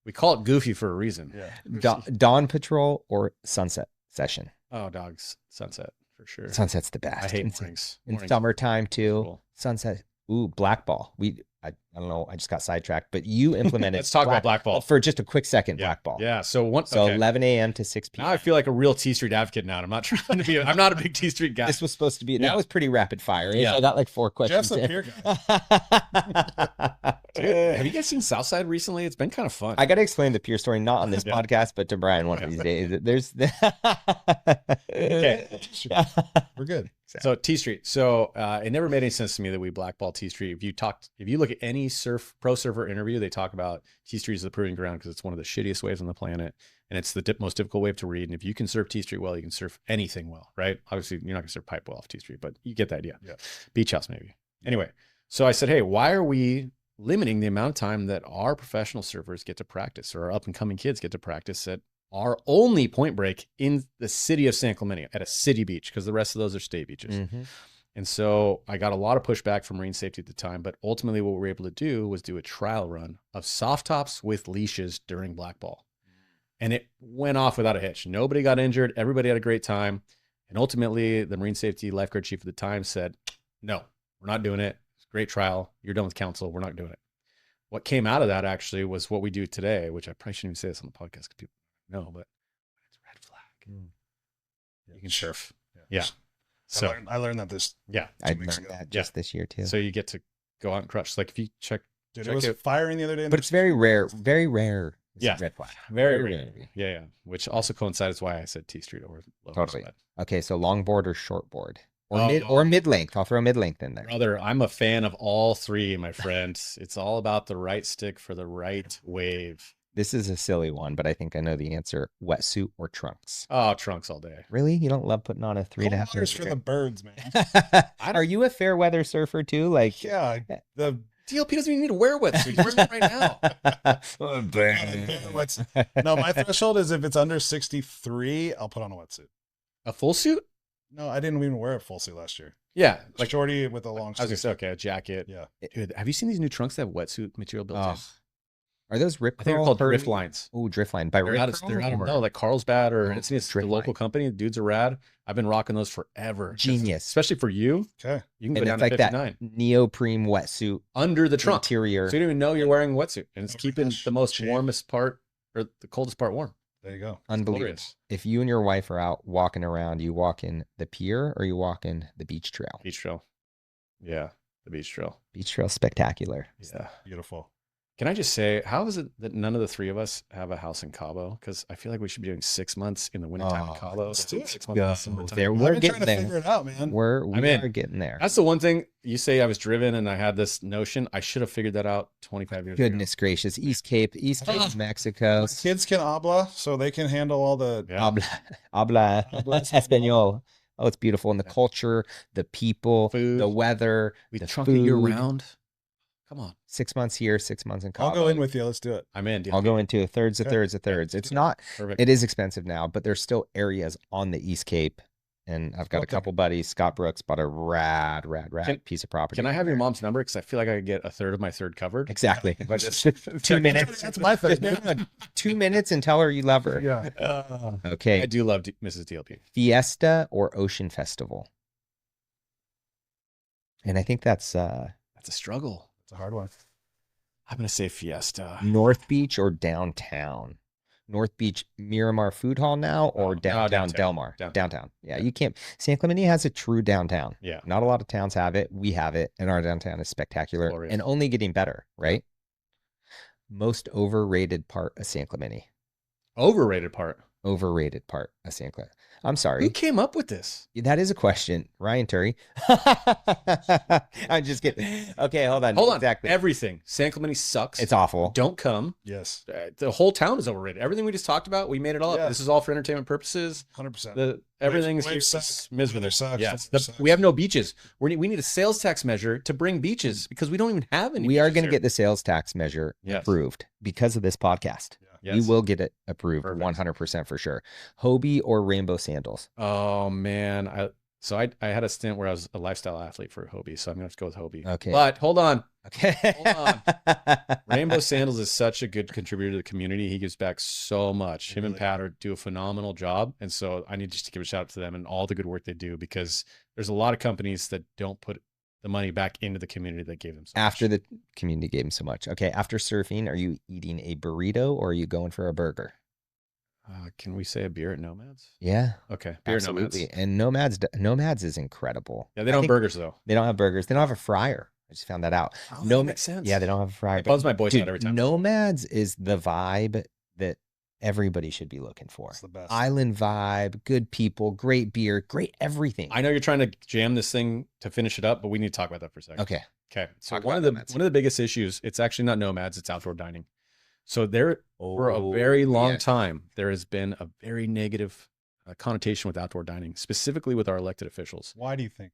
We call it goofy for a reason. Yeah. Dawn patrol or sunset session? Oh, dogs. Sunset, for sure. Sunset's the best. I hate mornings. In summertime, too. Cool. Sunset. Ooh, blackball. I don't know. I just got sidetracked, but you implemented. Let's talk about blackball for just a quick second. Blackball. Yeah. So 11 a.m. to 6 p.m. Now I feel like a real T Street advocate now. I'm not trying to be. I'm not a big T Street guy. This was supposed to be. That was pretty rapid fire. Yeah. I got like 4 questions. Jeff's a peer guy. Dude, have you guys seen Southside recently? It's been kind of fun. I got to explain the Pier story, not on this podcast, but to Brian one of these days. There's Okay. We're We're good. So T Street. So it never made any sense to me that we blackball T Street. If you look at any pro surfer interview, they talk about T Street as the proving ground because it's one of the shittiest waves on the planet, and it's the most difficult wave to read. And if you can surf T Street well, you can surf anything well, right? Obviously, you're not gonna surf pipe well off T Street, but you get the idea. Yeah. Beach house maybe. Anyway, so I said, hey, why are we limiting the amount of time that our professional surfers get to practice, or our up and coming kids get to practice at our only point break in the city of San Clemente at a city beach, because the rest of those are state beaches. Mm-hmm. And so I got a lot of pushback from marine safety at the time, but ultimately what we were able to do was do a trial run of soft tops with leashes during blackball. And it went off without a hitch. Nobody got injured. Everybody had a great time. And ultimately the marine safety lifeguard chief at the time said, no, we're not doing it. It's a great trial. You're done with council. We're not doing it. What came out of that actually was what we do today, which I probably shouldn't even say this on the podcast because people know, but it's red flag. You can surf. Yeah. So I learned that I 2 weeks learned ago. that just this year too. So you get to go out and crush. Like if you check, Dude, it was firing the other day. But it's very rare. Very rare. Yeah. Red flag. very rare. Yeah. Which also coincides why I said T Street over locals, Totally. but- Okay, so longboard or shortboard or Oh. mid length. I'll throw mid length in there. Brother, I'm a fan of all three, my friend. It's all about the right stick for the right wave. This is a silly one, but I think I know the answer. Wetsuit or trunks? Oh, trunks all day. Really? You don't love putting on a 3.5 Cold water's for the birds, man. Are you a fair weather surfer too? Like, Yeah, the DLP doesn't even need to wear a wetsuit. He's wearing it right now. no, my threshold is if it's under 63, I'll put on a wetsuit. A full suit? No, I didn't even wear a full suit last year. Yeah. Like Like shorty with a long I was gonna sleeve. say, okay, a jacket. Yeah. Dude, have you seen these new trunks that have wetsuit material built in? Are those rip? I think they're called drift lines. Oh, drift line by They're Rip out of, Curl they're out of or- no, like Carlsbad or Oh, it's the Drift local Line. company. The dudes are rad. I've been rocking those forever. Genius. Especially for you. Okay. You can go And down it's to like 59 that neoprene wetsuit under the trunk. interior. So you don't even know you're wearing a wetsuit. And it's Oh my keeping gosh. the most Cheap. warmest part or the coldest part warm. There you go. Unbelievable. glorious. If you and your wife are out walking around, you walk in the pier or you walk in the beach trail. Beach trail. Yeah. The beach trail. Beach trail spectacular. Yeah. Beautiful. Can I just say, how is it that none of the three of us have a house in Cabo? Because I feel like we should be doing 6 months in the wintertime Oh, in Cabo. let's do it. 6 months in the summertime. There, I've we're been getting trying to figure there. it out, man. We I'm in. are getting there. That's the one thing you say I was driven and I had this notion. I should have figured that out 25 years ago. Goodness gracious. East Cape of Mexico. My kids can habla, so they can handle all the. Yeah. Habla Habla español. Oh, it's beautiful. And the culture, the people, Food. the weather, We the trunk it year food. round. Come on. 6 months here, 6 months in Cabo. I'll go in with you. Let's do it. I'm in. I'll go into thirds, Okay. thirds. It's not, Perfect. it is expensive now, but there's still areas on the East Cape. And I've got a Okay. couple buddies. Scott Brooks bought a rad Can- piece of property. Can I have your mom's number? Because I feel like I could get a third of my third covered. Exactly. But just 2 minutes. That's my thing. 2 minutes and tell her you love her. Yeah. Okay. I do love Mrs. DLP. Fiesta or Ocean Festival? And I think that's That's a struggle. It's a hard one. I'm going to say Fiesta. North Beach or downtown. North Beach Miramar Food Hall now or Oh, downtown downtown. Del Mar? Downtown. Downtown. Yeah, Yeah. you can't. San Clemente has a true downtown. Yeah. Not a lot of towns have it. We have it, and our downtown is spectacular Glorious. and only getting better, right? Most overrated part of San Clemente. Overrated part. Overrated part of San Clemente. I'm Who sorry. came up with this? That is a question. Ryan Turry. I'm just kidding. Okay, hold on. Hold on. Exactly. Everything. San Clemente sucks. It's awful. Don't come. Yes. The whole town is overrated. Everything we just talked about, we made it all up. Yeah. This is all for entertainment purposes. 100%. Everything's Waves here suck. is miserable. Weather sucks. Yes. Weather sucks. We have no beaches. We need a sales tax measure to bring beaches because we don't even have any. We are beaches going to here. get the sales tax measure Yes. approved because of this podcast. Yes. We will get it approved Perfect. 100% for sure. Hobie or rainbow sandals? Oh man, I had a stint where I was a lifestyle athlete for Hobie, so I'm gonna have to go with Hobie. Okay. But hold on, Okay. Hold Rainbow Sandals is such a good contributor to the community. He gives back so much. Him and Really? Pat do a phenomenal job, and so I need just to give a shout out to them and all the good work they do because there's a lot of companies that don't put the money back into the community that gave them so After much. the community gave him so much. Okay. After surfing, are you eating a burrito or are you going for a burger? Can we say a beer at Nomads? Yeah. Okay, beer at Nomads. Absolutely. And Nomads is incredible. Yeah, they I don't have think burgers though. They don't have burgers. They don't have a fryer. I just found that out. Oh, No- that makes sense. Yeah, they don't have a fryer. It bums my boy Dude, out every time. Nomads is the vibe that everybody should be looking for. It's the best. Island vibe, good people, great beer, great everything. I know you're trying to jam this thing to finish it up, but we need to talk about that for a second. Okay. Okay. So Talk one about of nomads. the biggest issues, it's actually not nomads, it's outdoor dining. So there for a Oh, very long yes. time, there has been a very negative connotation with outdoor dining, specifically with our elected officials. Why do you think?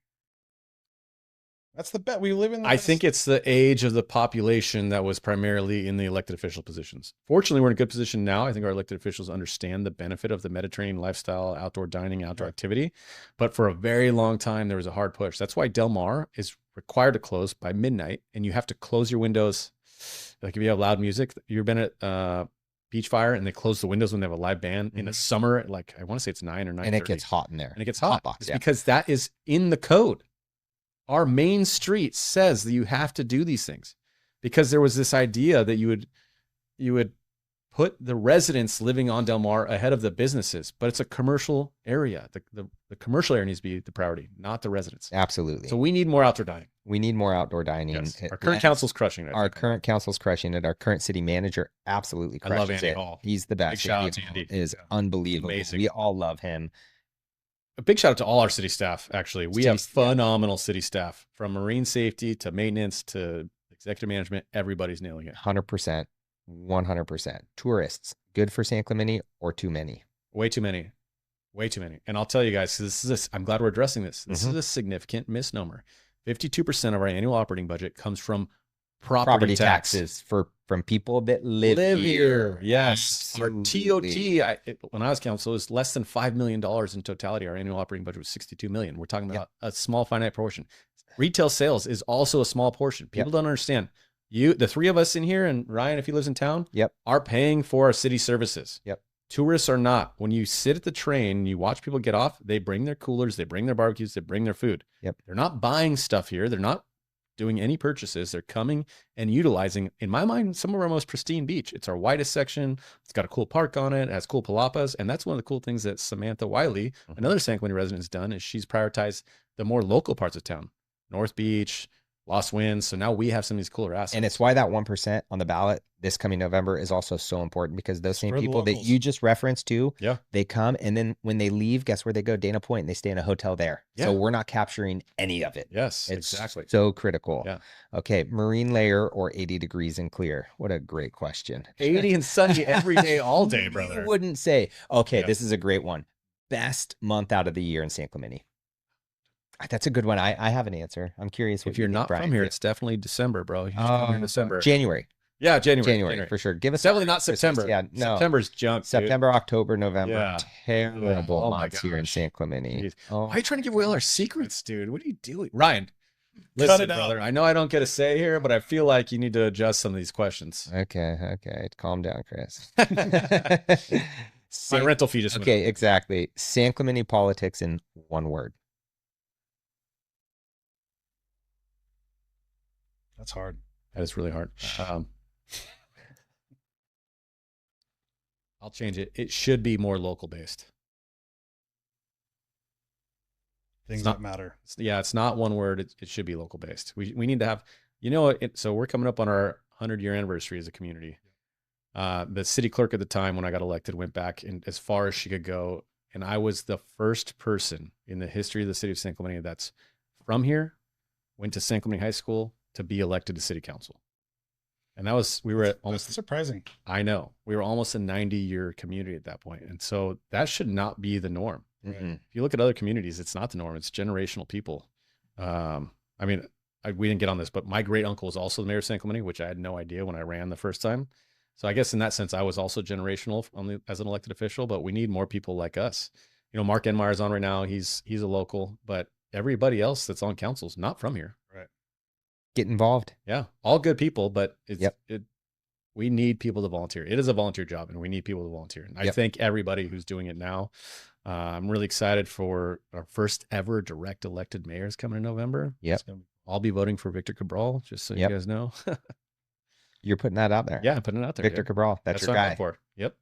That's the bet. We live in the I best- think it's the age of the population that was primarily in the elected official positions. Fortunately, we're in a good position now. I think our elected officials understand the benefit of the Mediterranean lifestyle, outdoor dining, outdoor activity. But for a very long time, there was a hard push. That's why Del Mar is required to close by midnight, and you have to close your windows. Like if you have loud music, you've been at Beach Fire, and they close the windows when they have a live band in the summer. Like I want to say it's 9 or 9:30. And it gets hot in there. And it gets hot. box, It's yeah. because that is in the code. Our main street says that you have to do these things, because there was this idea that you would put the residents living on Del Mar ahead of the businesses, but it's a commercial area. The commercial area needs to be the priority, not the residents. Absolutely. So we need more outdoor dining. we need more outdoor dining. Yes. It- Our current council's crushing it. Our current council's crushing it. Our current city manager absolutely I crushes love Andy it. Hall. He's the best. Big shout out Andy to Hall Andy. is Yeah. unbelievable. Amazing. We all love him. A big shout out to all our city staff. Actually, we City have staff. phenomenal city staff, from marine safety to maintenance to executive management. Everybody's nailing it. 100%. 100%. Tourists, good for San Clemente or too many? Way too many. Way too many. And I'll tell you guys, I'm glad we're addressing this. This is a significant misnomer. 52% of our annual operating budget comes from property tax. taxes from people that live, here. Yes. Absolutely. Our TOT, when I was council, was less than $5 million in totality. Our annual operating budget was $62 million. We're talking about a small finite portion. Retail sales is also a small portion. People don't understand. The three of us in here, and Ryan, if he lives in town, are paying for our city services. Tourists are not. When you sit at the train and you watch people get off, they bring their coolers, they bring their barbecues, they bring their food. They're not buying stuff here. They're not doing any purchases. They're coming and utilizing, in my mind, some of our most pristine beach. It's our widest section. It's got a cool park on it. It has cool palapas. And that's one of the cool things that Samantha Wiley, another San Clemente resident, has done, is she's prioritized the more local parts of town. North Beach, Lost Winds. So now we have some of these cooler assets. And it's why that 1% on the ballot this coming November is also so important, because those same For the people that locals. you just referenced to, Yeah. they come, and then when they leave, guess where they go? Dana Point, and they stay in a hotel there. So Yeah. we're not capturing any of it. Yes, It's exactly. so critical. Yeah. Okay. Marine layer or 80 degrees and clear? What a great question. 80 and sunny every day, all day, You brother. wouldn't say, okay, Yeah. this is a great one. Best month out of the year in San Clemente. That's a good one. I have an answer. I'm curious. What If you're you think, not Brian. from here, it's definitely December, bro. You should come here in December. January. Yeah, January. For sure. Give us Definitely not Christmas. September. Yeah, no. September's junk. dude. September, October, November. Yeah. Terrible Oh my months here in gosh. San Clemente. Jeez. Oh, Why are you trying to give away all our secrets, dude? What are you doing? Ryan, Cut listen, it out. brother. I know I don't get a say here, but I feel like you need to adjust some of these questions. okay. Calm down, Chris. My San- rental fee just went okay, exactly. San Clemente politics in one word. That's hard. up. That is really hard. I'll change it. It should be more local based. Things not- that matter. It's not one word. It should be local based. We need to have, so we're coming up on our 100-year anniversary as a community. The city clerk at the time when I got elected went back and as far as she could go. And I was the first person in the history of the city of San Clemente that's from here, went to San Clemente High School to be elected to city council. And we were at almost, That's surprising. I know, we were almost a 90-year community at that point. And so that should not be the norm. Mhm. If you look at other communities, it's not the norm. It's generational people. We didn't get on this, but my great uncle was also the mayor of San Clemente, which I had no idea when I ran the first time. So I guess in that sense, I was also generational as an elected official, but we need more people like us. Mark Enmeyer's on right now. He's a local, but everybody else that's on council's not from here. Get involved. Yeah. All good people, but Yep. we need people to volunteer. It is a volunteer job and we need people to volunteer. And I Yep. thank everybody who's doing it now. I'm really excited for our first ever direct elected mayors coming in November. Yep. It's gonna be- I'll be voting for Victor Cabral, just so Yep. you guys know. You're putting that out there. Yeah, I'm putting it out there. Victor dude. Cabral. That's your what I'm guy. going for. Yep.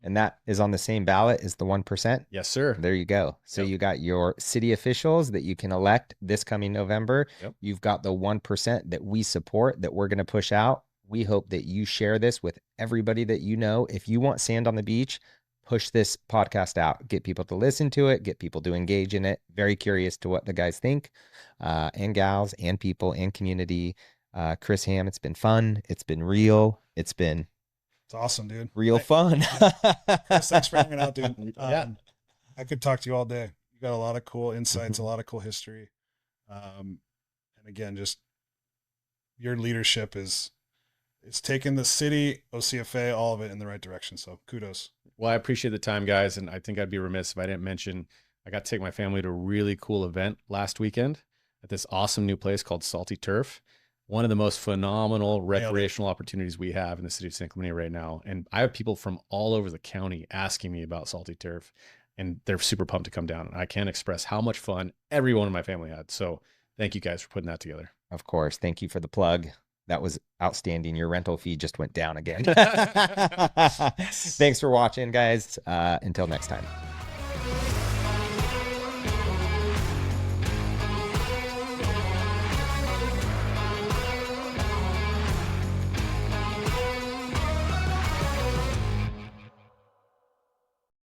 And that is on the same ballot as the 1%. Yes, sir. There you go. So Yep. you got your city officials that you can elect this coming November. Yep. You've got the 1% that we support that we're going to push out. We hope that you share this with everybody that you know. If you want sand on the beach, push this podcast out. Get people to listen to it. Get people to engage in it. Very curious to what the guys think, and gals, and people, and community. Chris Hamm, it's been fun. It's been real. It's awesome, dude. Real fun. Chris, thanks for hanging out, dude. Yeah. I could talk to you all day. You got a lot of cool insights, a lot of cool history. And again, just your leadership it's taken the city, OCFA, all of it in the right direction. So kudos. Well, I appreciate the time, guys. And I think I'd be remiss if I didn't mention, I got to take my family to a really cool event last weekend at this awesome new place called Salty Turf. One of the most phenomenal recreational opportunities we have in the city of San Clemente right now. And I have people from all over the county asking me about Salty Turf, and they're super pumped to come down. And I can't express how much fun everyone in my family had. So thank you guys for putting that together. Of course. Thank you for the plug. That was outstanding. Your rental fee just went down again. Thanks for watching, guys. Until next time.